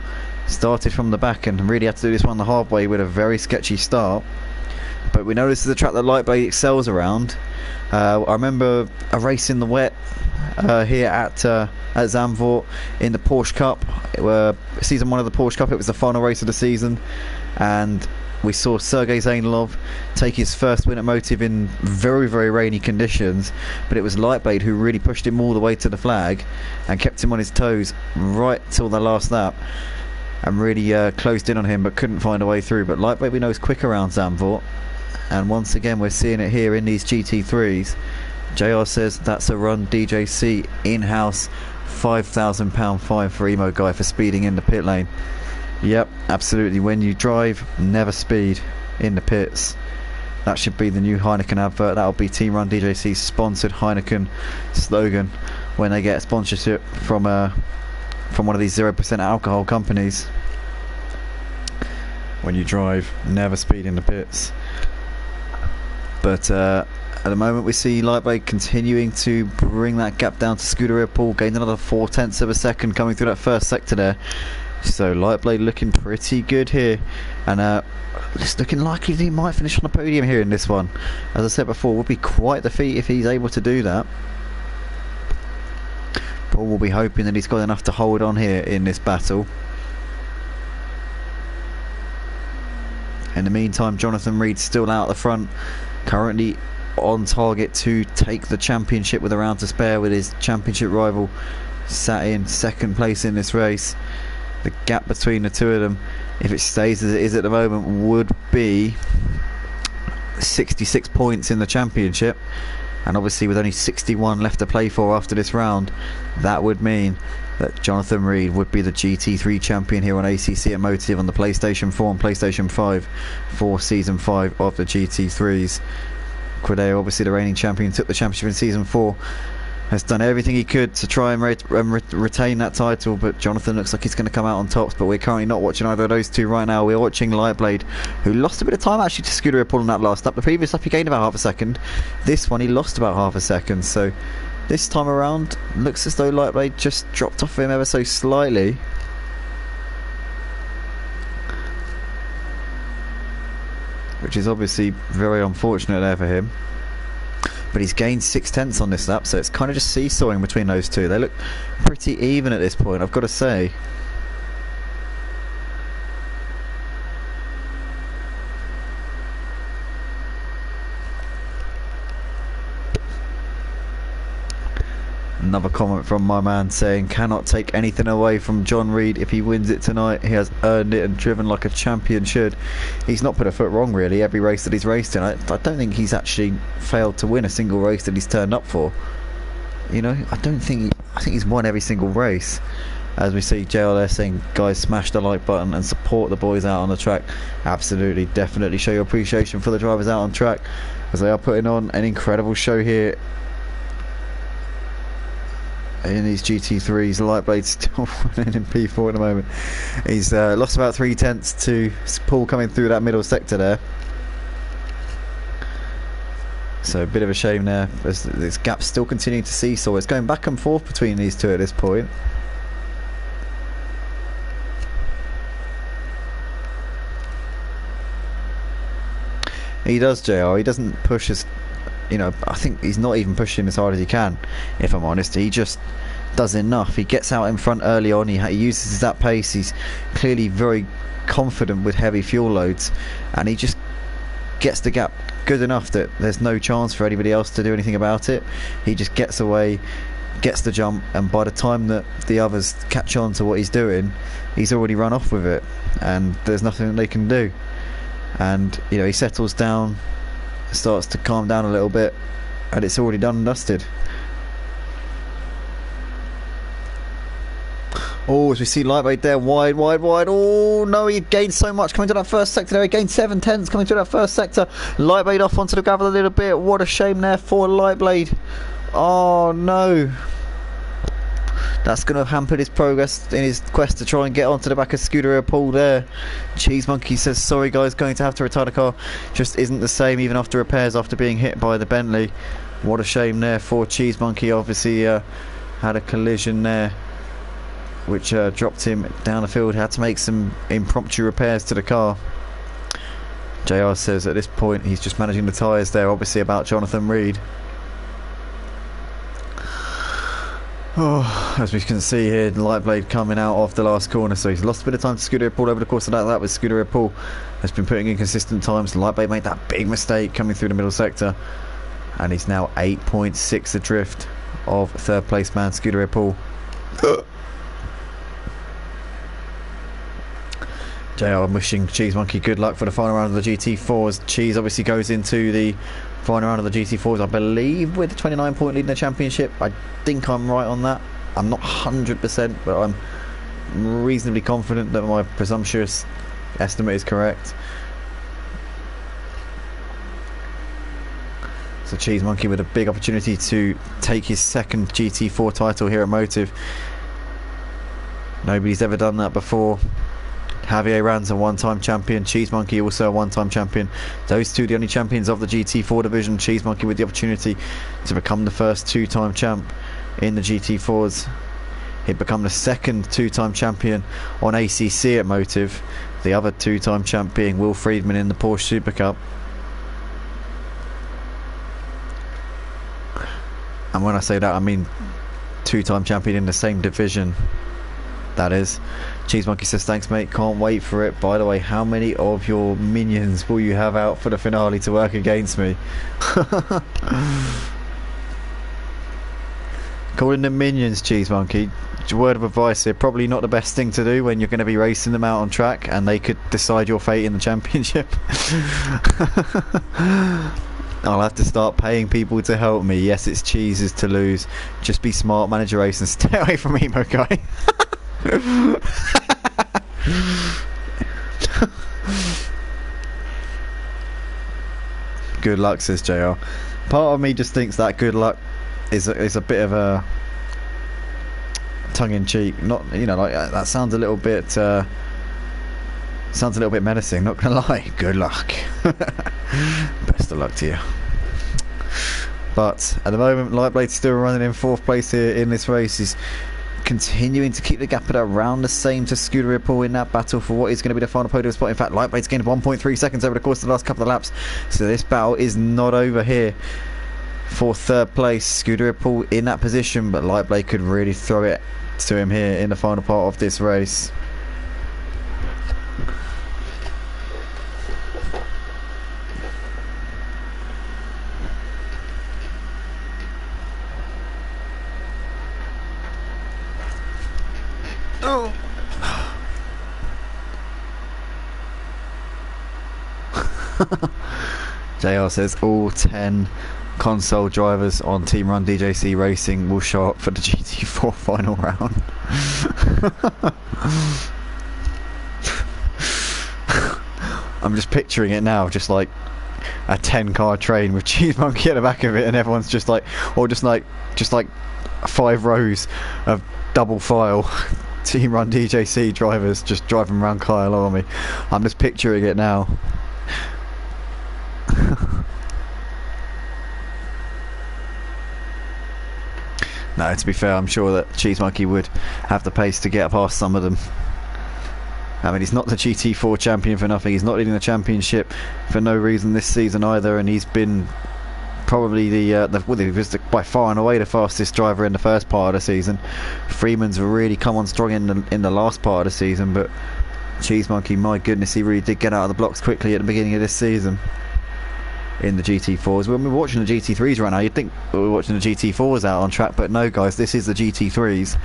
Started from the back and really had to do this one the hard way with a very sketchy start. But we know this is a track that Lightblade excels around. I remember a race in the wet here at Zandvoort in the Porsche Cup. Season 1 of the Porsche Cup. It was the final race of the season, and we saw Sergei Zainalov take his first win at Motive in very, very rainy conditions, but it was Lightblade who really pushed him all the way to the flag and kept him on his toes right till the last lap, and really closed in on him but couldn't find a way through. But Lightblade, we know, is quick around Zandvoort, and once again we're seeing it here in these GT3s. JR says that's a run DJC in-house £5,000 fine for Emo guy for speeding in the pit lane. Yep, absolutely. When you drive, never speed in the pits. That should be the new Heineken advert. That'll be Team Run DJC's sponsored Heineken slogan when they get a sponsorship from one of these 0% alcohol companies. When you drive, never speed in the pits. But at the moment we see Lightblade continuing to bring that gap down to Scooter Paul, gained another 0.4 of a second coming through that first sector there. So Lightblade looking pretty good here, and it's looking likely that he might finish on the podium here in this one. As I said before, would be quite the feat if he's able to do that. Paul will be hoping that he's got enough to hold on here in this battle. In the meantime, Jonathan Reed's still out the front, currently on target to take the championship with a round to spare, with his championship rival sat in 2nd place in this race. The gap between the two of them, if it stays as it is at the moment, would be 66 points in the championship. and obviously with only 61 left to play for after this round, that would mean that Jonathan Reed would be the GT3 champion here on ACC at Motive on the PlayStation 4 and PlayStation 5 for Season 5 of the GT3s. Quideo, obviously the reigning champion, took the championship in Season 4, has done everything he could to try and retain that title, but Jonathan looks like he's going to come out on tops. But we're currently not watching either of those two right now. We're watching Lightblade, who lost a bit of time actually to Scooter Paul in that last lap. The previous lap he gained about half a second, this one he lost about half a second, so this time around looks as though Lightblade just dropped off him ever so slightly. Which is obviously very unfortunate there for him. But he's gained 6/10 on this lap, so it's kind of just seesawing between those two. They look pretty even at this point, I've got to say. Another comment from my man saying, cannot take anything away from John Reed. If he wins it tonight, he has earned it and driven like a champion should. He's not put a foot wrong really every race that he's raced in. I don't think he's actually failed to win a single race that he's turned up for. You know, I think he's won every single race. As we see JLS saying, guys, smash the like button and support the boys out on the track. Absolutely, definitely show your appreciation for the drivers out on track, as they are putting on an incredible show here in these GT3s. Lightblade's still running in P4 at the moment. He's lost about 3/10 to Paul coming through that middle sector there. So a bit of a shame there, as this gap's still continuing to seesaw. It's going back and forth between these two at this point. He does, JR. He doesn't push as, you know, I think he's not even pushing as hard as he can, if I'm honest. He just does enough. He gets out in front early on. He uses that pace. He's clearly very confident with heavy fuel loads, and he just gets the gap good enough that there's no chance for anybody else to do anything about it. He just gets away, gets the jump, and by the time that the others catch on to what he's doing, he's already run off with it, and there's nothing that they can do. And you know, he settles down, starts to calm down a little bit, and it's already done and dusted. Oh, as we see Lightweight there, wide. Oh no, he gained so much coming to that first sector there. He gained 7/10 coming to that first sector. Lightblade off onto the gravel a little bit. What a shame there for Lightblade. Oh no, that's going to have hampered his progress in his quest to try and get onto the back of Scooter Paul there. Cheese Monkey says, sorry guys, going to have to retire the car. Just isn't the same even after repairs, after being hit by the Bentley. What a shame there for Cheese Monkey. Obviously had a collision there, which dropped him down the field. Had to make some impromptu repairs to the car. JR says at this point he's just managing the tyres there, obviously about Jonathan Reed. Oh, as we can see here, Lightblade coming out off the last corner, so he's lost a bit of time to Scooter Paul over the course of that lap. With Scooter Paul has been putting in consistent times. Lightblade made that big mistake coming through the middle sector, and he's now 8.6 adrift of third place man Scooter Paul. JR wishing Cheese Monkey good luck for the final round of the GT4s. Cheese obviously goes into the final round of the GT4s, I believe, with a 29-point lead in the championship. I think I'm right on that. I'm not 100%, but I'm reasonably confident that my presumptuous estimate is correct. So Cheese Monkey with a big opportunity to take his second GT4 title here at Motive. Nobody's ever done that before. Javier Ran's a one-time champion. Cheese Monkey also a one-time champion. Those two the only champions of the GT4 division. Cheese Monkey with the opportunity to become the first two-time champ in the GT4s. He'd become the second two-time champion on ACC at Motive. The other two-time champ being Will Friedman in the Porsche Supercup. And when I say that, I mean two-time champion in the same division, that is. Cheese Monkey says, thanks mate, can't wait for it. By the way, how many of your minions will you have out for the finale to work against me? Calling them minions, Cheese Monkey, word of advice here, probably not the best thing to do when you're going to be racing them out on track and they could decide your fate in the championship. I'll have to start paying people to help me. Yes, it's cheeses to lose. Just be smart, manage your race, and stay away from emo guy. Good luck, says JR. Part of me just thinks that good luck is a bit of a tongue-in-cheek. Not, you know, like that sounds a little bit menacing. Not gonna lie. Good luck. Best of luck to you. But at the moment, Lightblade's still running in 4th place here in this race. He's continuing to keep the gap at around the same to Scooter Ripple in that battle for what is going to be the final podium spot. In fact, Lightblade's gained 1.3 seconds over the course of the last couple of laps, so this battle is not over here for 3rd place. Scooter Ripple in that position, but Lightblade could really throw it to him here in the final part of this race. Oh. JR says all 10 console drivers on Team Run DJC Racing will show up for the GT4 final round. I'm just picturing it now, just like a 10-car train with Cheese Monkey at the back of it, and everyone's just like, or just like 5 rows of double file Team Run DJC drivers just driving around Kyle Army. I'm just picturing it now. No, to be fair, I'm sure that Cheese Monkey would have the pace to get past some of them. I mean, he's not the GT4 champion for nothing. He's not leading the championship for no reason this season either, and he's been probably he was by far and away the fastest driver in the first part of the season. Freeman's really come on strong in the last part of the season, but Cheese Monkey, my goodness, he really did get out of the blocks quickly at the beginning of this season in the GT4s. When we're watching the GT3s right now, you'd think we were watching the GT4s out on track, but no, guys, this is the GT3s.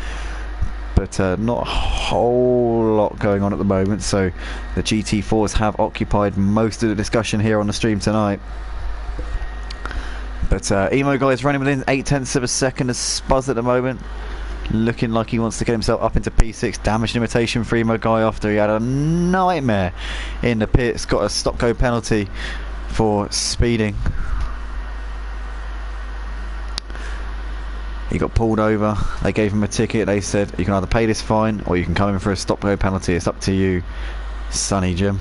But not a whole lot going on at the moment, so the GT4s have occupied most of the discussion here on the stream tonight. But Emo Guy is running within 0.8 of a second of Spuzz at the moment, looking like he wants to get himself up into P6. Damage limitation for Emo Guy after he had a nightmare in the pits. Got a stop-go penalty for speeding. He got pulled over. They gave him a ticket. They said, you can either pay this fine or you can come in for a stop-go penalty. It's up to you, Sonny Jim.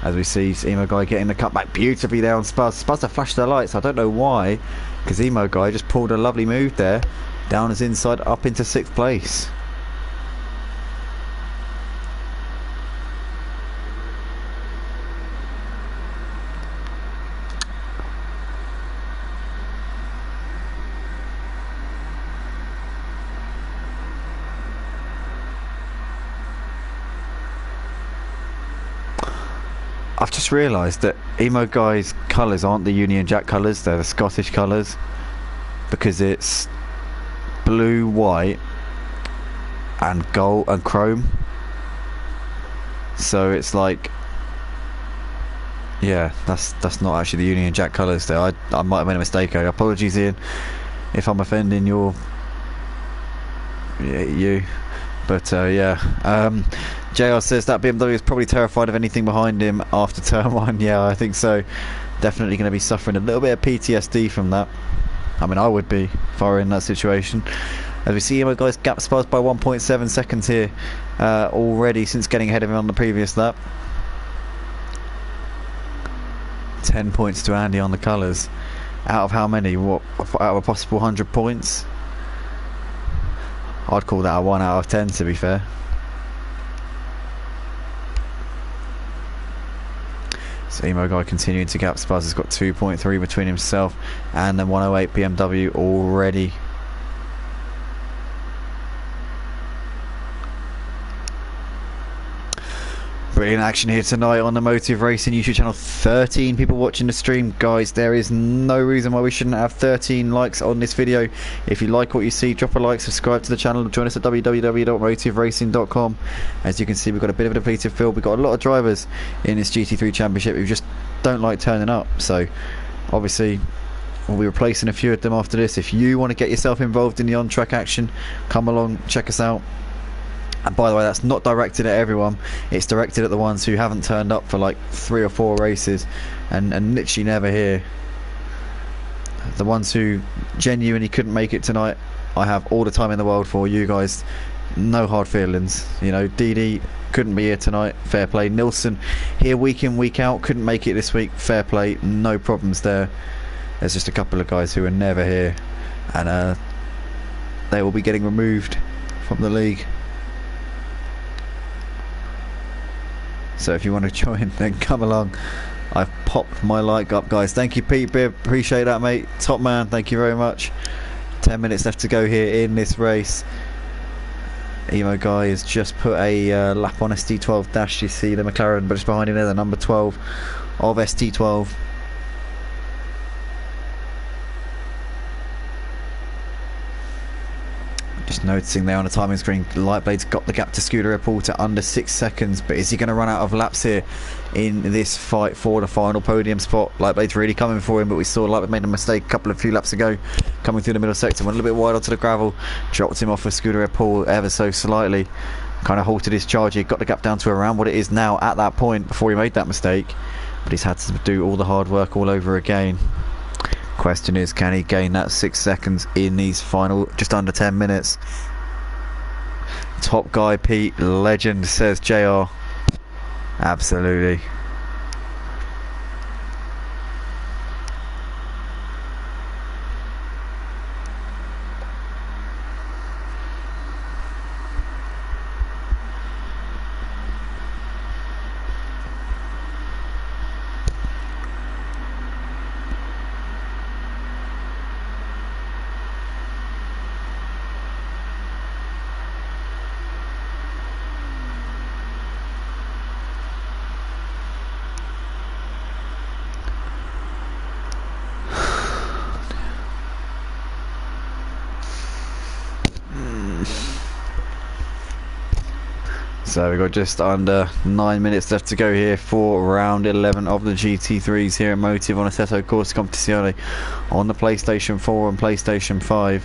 As we see Emo Guy getting the cut back beautifully there on Spuzz. Spuzz to flash the lights. I don't know why, because Emo Guy just pulled a lovely move there. Down his inside, up into 6th place. I've just realised that Emo Guy's colours aren't the Union Jack colours, they're the Scottish colours, because it's blue, white and gold and chrome, so it's like, yeah, that's not actually the Union Jack colours there. I might have made a mistake. Apologies, Ian, if I'm offending you, but yeah. JR says that BMW is probably terrified of anything behind him after turn 1. Yeah, I think so. Definitely going to be suffering a little bit of PTSD from that. I mean, I would be if I were in that situation. As we see him, guys, gap Spuzz by 1.7 seconds here already since getting ahead of him on the previous lap. 10 points to Andy on the colours. Out of how many? What? Out of a possible 100 points? I'd call that a 1 out of 10, to be fair. So Emo Guy continuing to gap Spuzz. Has got 2.3 between himself and the 108 BMW already. Brilliant action here tonight on the Motive Racing YouTube channel. 13 people watching the stream. Guys, there is no reason why we shouldn't have 13 likes on this video. If you like what you see, drop a like, subscribe to the channel, join us at www.motiveracing.com. As you can see, we've got a bit of a depleted field. We've got a lot of drivers in this GT3 Championship who've just don't like turning up. So obviously we'll be replacing a few of them after this. If you want to get yourself involved in the on-track action, come along, check us out. And by the way, that's not directed at everyone, it's directed at the ones who haven't turned up for like 3 or 4 races and literally never here. The ones who genuinely couldn't make it tonight, I have all the time in the world for you guys. No hard feelings. You know, DD couldn't be here tonight, fair play. Nilsson here week in, week out, couldn't make it this week, fair play. No problems there. There's just a couple of guys who are never here, and they will be getting removed from the league. So if you want to join, then come along. I've popped my like up, guys. Thank you, Pete Bibb. Appreciate that, mate. Top man. Thank you very much. 10 minutes left to go here in this race. Emo guy has just put a lap on ST12 dash. You see the McLaren, but just behind him there, the number 12 of ST12. Just noticing there on the timing screen, Lightblade's got the gap to Scooter Report at under 6 seconds, but is he going to run out of laps here in this fight for the final podium spot? Lightblade's really coming for him, but we saw Lightblade made a mistake a few laps ago, coming through the middle sector, went a little bit wide onto the gravel, dropped him off with Scooter Report ever so slightly, kind of halted his charge. He got the gap down to around what it is now at that point before he made that mistake, but he's had to do all the hard work all over again. Question is, can he gain that 6 seconds in these final just under 10 minutes? Top guy Pete, legend, says JR. Absolutely. So we've got just under 9 minutes left to go here for round 11 of the GT3s here at Motive on Assetto Corsa Competizione on the PlayStation 4 and PlayStation 5.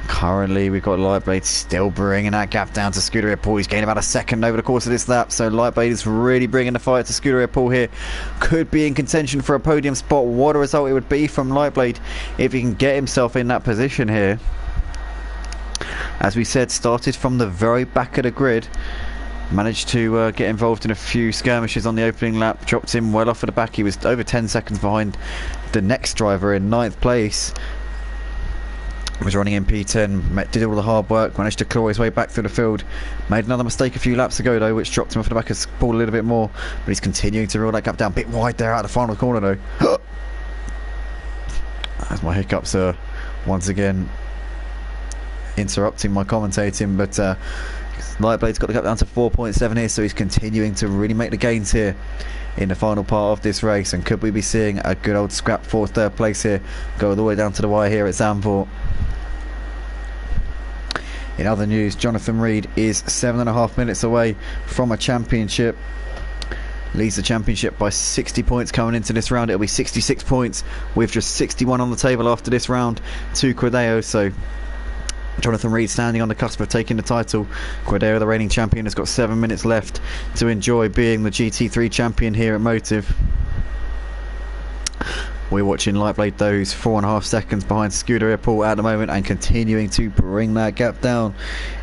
Currently we've got Lightblade still bringing that gap down to Scooter Paul. He's gained about a second over the course of this lap, so Lightblade is really bringing the fight to Scooter Paul here. Could be in contention for a podium spot. What a result it would be from Lightblade if he can get himself in that position here. As we said, started from the very back of the grid, managed to get involved in a few skirmishes on the opening lap, dropped him well off at the back. He was over 10 seconds behind the next driver in 9th place. Was running in P10, did all the hard work, managed to claw his way back through the field. Made another mistake a few laps ago though, which dropped him off the back of the ball a little bit more, but he's continuing to reel that gap down. Bit wide there out of the final corner though. As my hiccups are once again interrupting my commentating, but Lightblade's got the gap down to 4.7 here, so he's continuing to really make the gains here in the final part of this race. And could we be seeing a good old scrap for 3rd place here, go all the way down to the wire here at Zandvoort? In other news, Jonathan Reed is 7.5 minutes away from a championship. Leads the championship by 60 points coming into this round. It'll be 66 points with just 61 on the table after this round to Quideo. So Jonathan Reed standing on the cusp of taking the title. Quideo, the reigning champion, has got 7 minutes left to enjoy being the GT3 champion here at Motive. We're watching Lightblade though, who's 4.5 seconds behind Scooter Airport at the moment and continuing to bring that gap down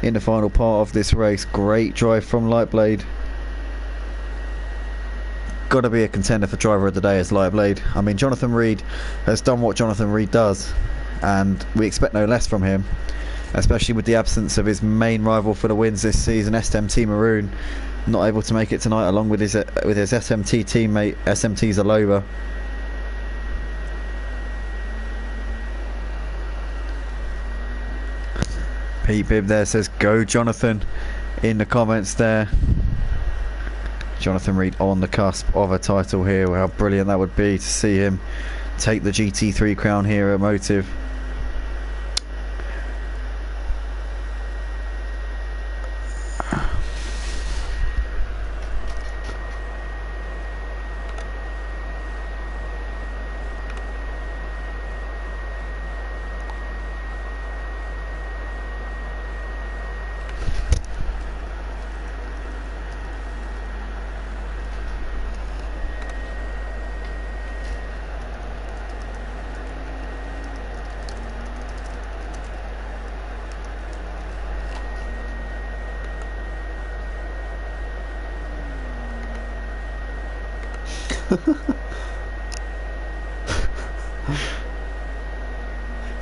in the final part of this race. Great drive from Lightblade. Got to be a contender for driver of the day as Lightblade. I mean, Jonathan Reed has done what Jonathan Reed does, and we expect no less from him, especially with the absence of his main rival for the wins this season, SMT Maroon, not able to make it tonight, along with his SMT teammate SMT Zaloba. Pete Bibb there says go Jonathan in the comments there. Jonathan Reed on the cusp of a title here. How brilliant that would be to see him take the GT3 crown here at Motive.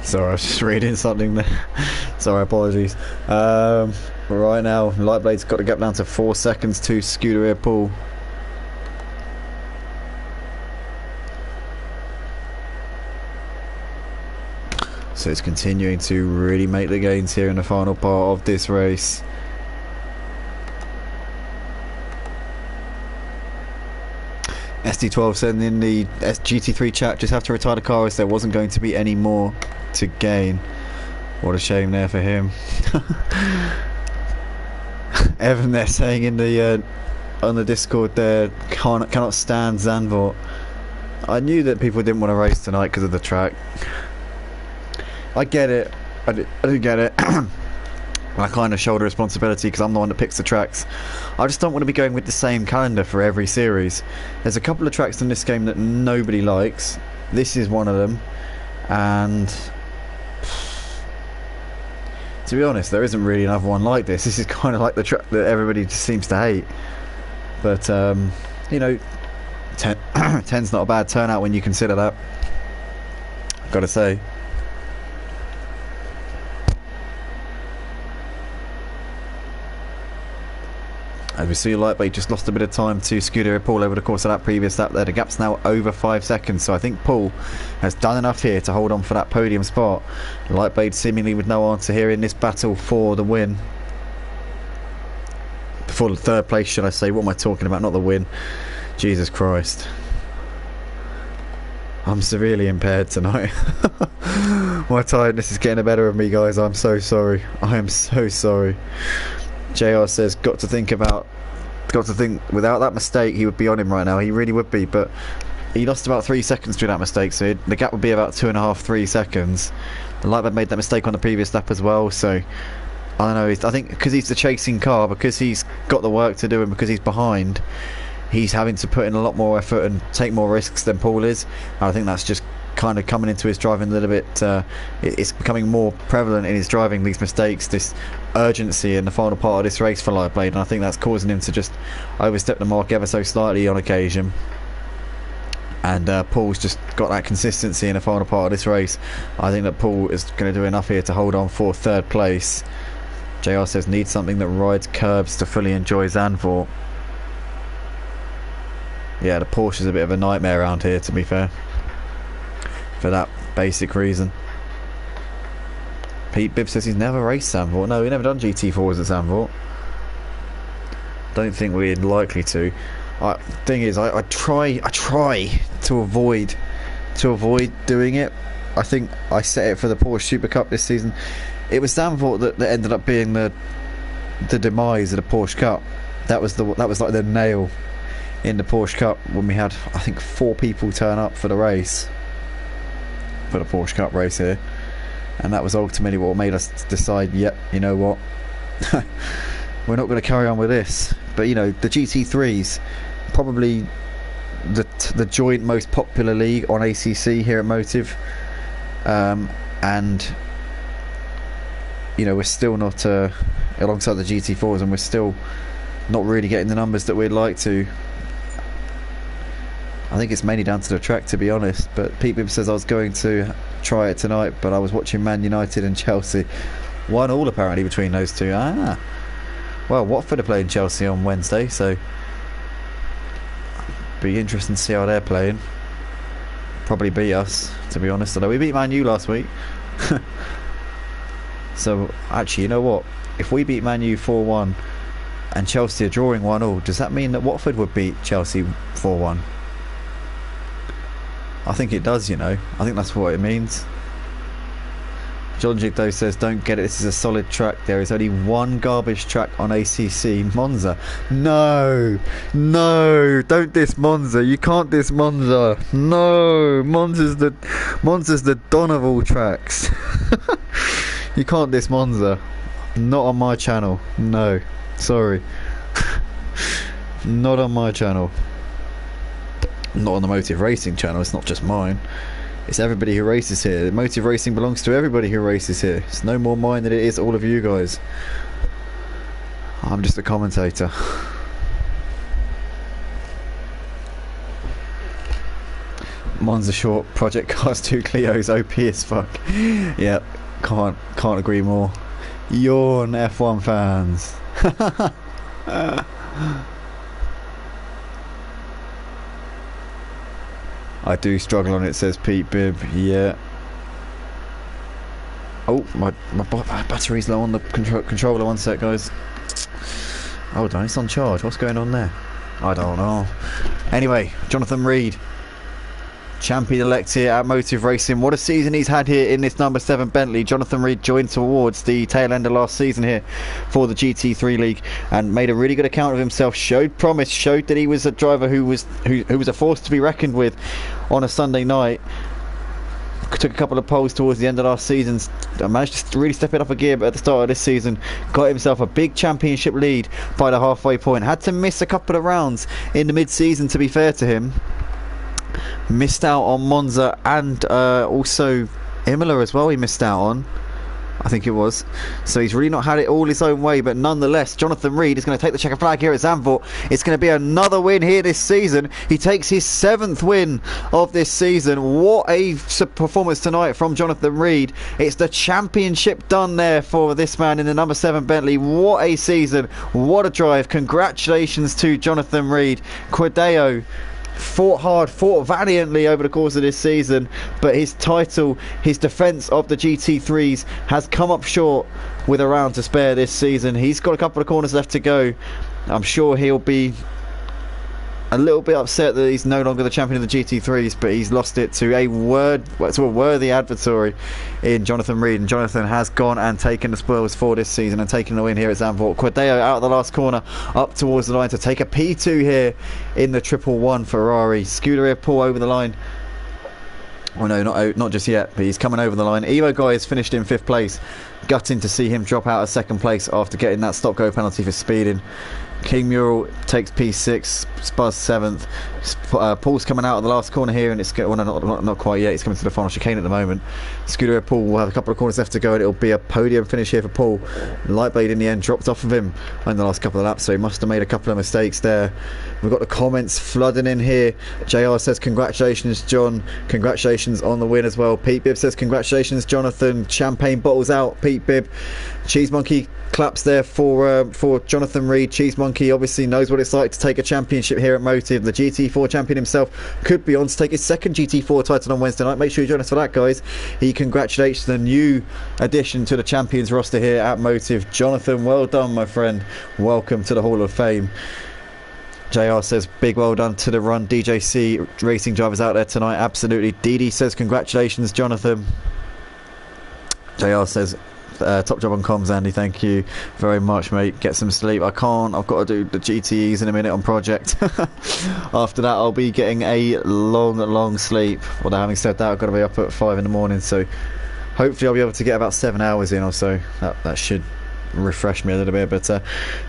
Sorry, I was just reading something there. Sorry, apologies. Right now, Lightblade's got the gap down to 4 seconds to Scuderia Paul. So it's continuing to really make the gains here in the final part of this race. SD12 sending in the GT3 chat, just have to retire the car as there wasn't going to be any more to gain. What a shame there for him. Evan there saying in the on the Discord there, cannot stand Zandvoort. I knew that people didn't want to race tonight because of the track. I get it. I do get it. I kind of shoulder responsibility because I'm the one that picks the tracks. I just don't want to be going with the same calendar for every series. There's a couple of tracks in this game that nobody likes. This is one of them, and to be honest, there isn't really another one like this. This is kind of like the track that everybody just seems to hate. But you know, 10's not a bad turnout when you consider that, I've got to say. As we see, Lightbait just lost a bit of time to Scuderia Paul over the course of that previous lap there. The gap's now over 5 seconds, so I think Paul has done enough here to hold on for that podium spot. Lightbait seemingly with no answer here in this battle for the win. For the third place, should I say. What am I talking about? Not the win. Jesus Christ. I'm severely impaired tonight. My tiredness is getting the better of me, guys. I'm so sorry. I am so sorry. JR says, got to think, without that mistake he would be on him right now. He really would be, but he lost about 3 seconds through that mistake, so the gap would be about 2.5-3 seconds. The Lightbird made that mistake on the previous lap as well, so I don't know. I think because he's the chasing car, because he's got the work to do and because he's behind, he's having to put in a lot more effort and take more risks than Paul is. And I think that's just kind of coming into his driving a little bit. It's becoming more prevalent in his driving, these mistakes, this urgency in the final part of this race for Lightblade, and I think that's causing him to just overstep the mark ever so slightly on occasion. And Paul's just got that consistency in the final part of this race. I think that Paul is going to do enough here to hold on for third place. JR says, need something that rides curbs to fully enjoy Zandvoort. Yeah, the Porsche is a bit of a nightmare around here, to be fair, for that basic reason. Pete Bibb says he's never raced Zandvoort. No, we've never done GT4s at Zandvoort. Don't think we're likely to. Thing is, I try to avoid doing it. I think I set it for the Porsche Supercup this season. It was Zandvoort that ended up being the demise of the Porsche Cup. That was like the nail in the Porsche Cup when we had, I think, 4 people turn up for the race, for the Porsche Cup race here, and that was ultimately what made us decide, yep, you know what, we're not going to carry on with this. But you know, the GT3s, probably the joint most popular league on ACC here at Motive, and you know, we're still not alongside the GT4s, and we're still not really getting the numbers that we'd like to. I think it's mainly down to the track, to be honest. But Pete Bibb says, I was going to try it tonight, but I was watching Man United and Chelsea. 1-1 apparently between those two. Well, Watford are playing Chelsea on Wednesday, so be interesting to see how they're playing. Probably beat us, to be honest, although we beat Man U last week. So actually, you know what, if we beat Man U 4-1 and Chelsea are drawing 1-1, does that mean that Watford would beat Chelsea 4-1? I think it does, you know. I think that's what it means. John Jigdo says, don't get it, this is a solid track. There is only one garbage track on ACC, Monza. No, don't diss Monza. You can't diss Monza. No, Monza's the don of all tracks. You can't diss Monza. Not on my channel. No, sorry. Not on my channel. Not on the Motive Racing channel. It's not just mine. It's everybody who races here. Motive Racing belongs to everybody who races here. It's no more mine than it is all of you guys. I'm just a commentator. Monza short, Project Cars 2 Clio's OP as fuck. Yep, can't agree more. Yawn, F1 fans. I do struggle on it, says Pete Bibb. Yeah. Oh, my battery's low on the controller. One sec, guys. Hold on, it's on charge. What's going on there? I don't know. Anyway, Jonathan Reed, champion-elect here at Motive Racing. What a season he's had here in this number 7 Bentley. Jonathan Reed joined towards the tail end of last season here for the GT3 League and made a really good account of himself. Showed promise, showed that he was a driver who was a force to be reckoned with on a Sunday night. Took a couple of poles towards the end of last season, managed to really step it up a gear, but at the start of this season got himself a big championship lead by the halfway point. Had to miss a couple of rounds in the mid-season, to be fair to him. Missed out on Monza and also Imola as well. He missed out on, I think it was. So he's really not had it all his own way, but nonetheless, Jonathan Reed is going to take the checker flag here at Zandvoort. It's going to be another win here this season. He takes his 7th win of this season. What a performance tonight from Jonathan Reed. It's the championship done there for this man in the number 7 Bentley. What a season. What a drive. Congratulations to Jonathan Reed. Quadeo fought hard, fought valiantly over the course of this season, but his title, his defence of the GT3s has come up short with a round to spare this season. He's got a couple of corners left to go. I'm sure he'll be a little bit upset that he's no longer the champion of the GT3s, but he's lost it to a worthy adversary in Jonathan Reed, and Jonathan has gone and taken the spoils for this season and taken the win here at Zandvoort. Quadeo out of the last corner up towards the line to take a P2 here in the 111 Ferrari. Scuderia pull over the line. Oh no, not just yet, but he's coming over the line. Evo Guy has finished in 5th place. Gutting to see him drop out of 2nd place after getting that stop-go penalty for speeding. King Mural takes P6, Spuz 7th. Paul's coming out of the last corner here, and it's well, no, not quite yet. He's coming to the final chicane at the moment. Scooter Paul will have a couple of corners left to go, and it'll be a podium finish here for Paul. Lightblade in the end dropped off of him in the last couple of laps, so he must have made a couple of mistakes there. We've got the comments flooding in here. JR says congratulations, John. Congratulations on the win as well. Pete Bibb says congratulations, Jonathan. Champagne bottles out, Pete Bibb. Cheese Monkey claps there for Jonathan Reed. Cheese Monkey obviously knows what it's like to take a championship here at Motive. The GT4 champion himself could be on to take his 2nd GT4 title on Wednesday night. Make sure you join us for that, guys. He congratulates the new addition to the champions roster here at Motive. Jonathan, well done, my friend. Welcome to the Hall of Fame. JR says big well done to the Run DJC racing drivers out there tonight. Absolutely. Didi says congratulations, Jonathan. JR says top job on comms, Andy. Thank you very much, mate. Get some sleep. I've got to do the GTEs in a minute on Project. After that I'll be getting a long sleep. Although having said that, I've got to be up at 5 in the morning, so hopefully I'll be able to get about 7 hours in or so. That should refresh me a little bit, but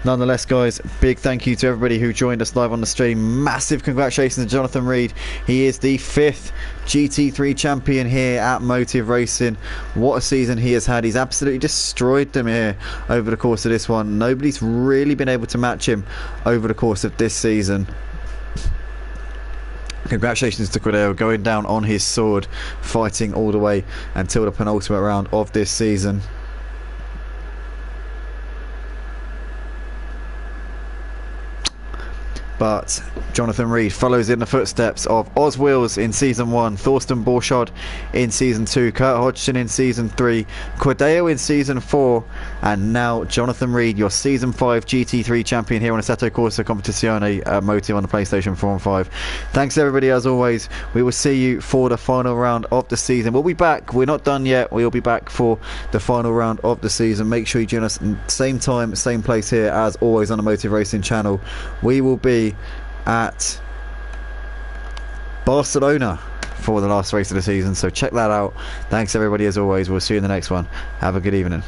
nonetheless, guys, big thank you to everybody who joined us live on the stream. Massive congratulations to Jonathan Reed. He is the 5th GT3 champion here at Motive Racing. What a season he has had. He's absolutely destroyed them here over the course of this one. Nobody's really been able to match him over the course of this season. Congratulations to Quadeo, going down on his sword, fighting all the way until the penultimate round of this season. But Jonathan Reed follows in the footsteps of Oz Wills in Season 1, Thorsten Borschod in Season 2, Kurt Hodgson in Season 3, Quadeo in Season 4, and now Jonathan Reed, your Season 5 GT3 champion here on Assetto Corsa Competizione Motive on the PlayStation 4 and 5. Thanks everybody as always. We will see you for the final round of the season. We'll be back. We're not done yet. We'll be back for the final round of the season. Make sure you join us same time, same place here as always on the Motive Racing channel. We will be at Barcelona for the last race of the season, so check that out. Thanks everybody as always. We'll see you in the next one. Have a good evening.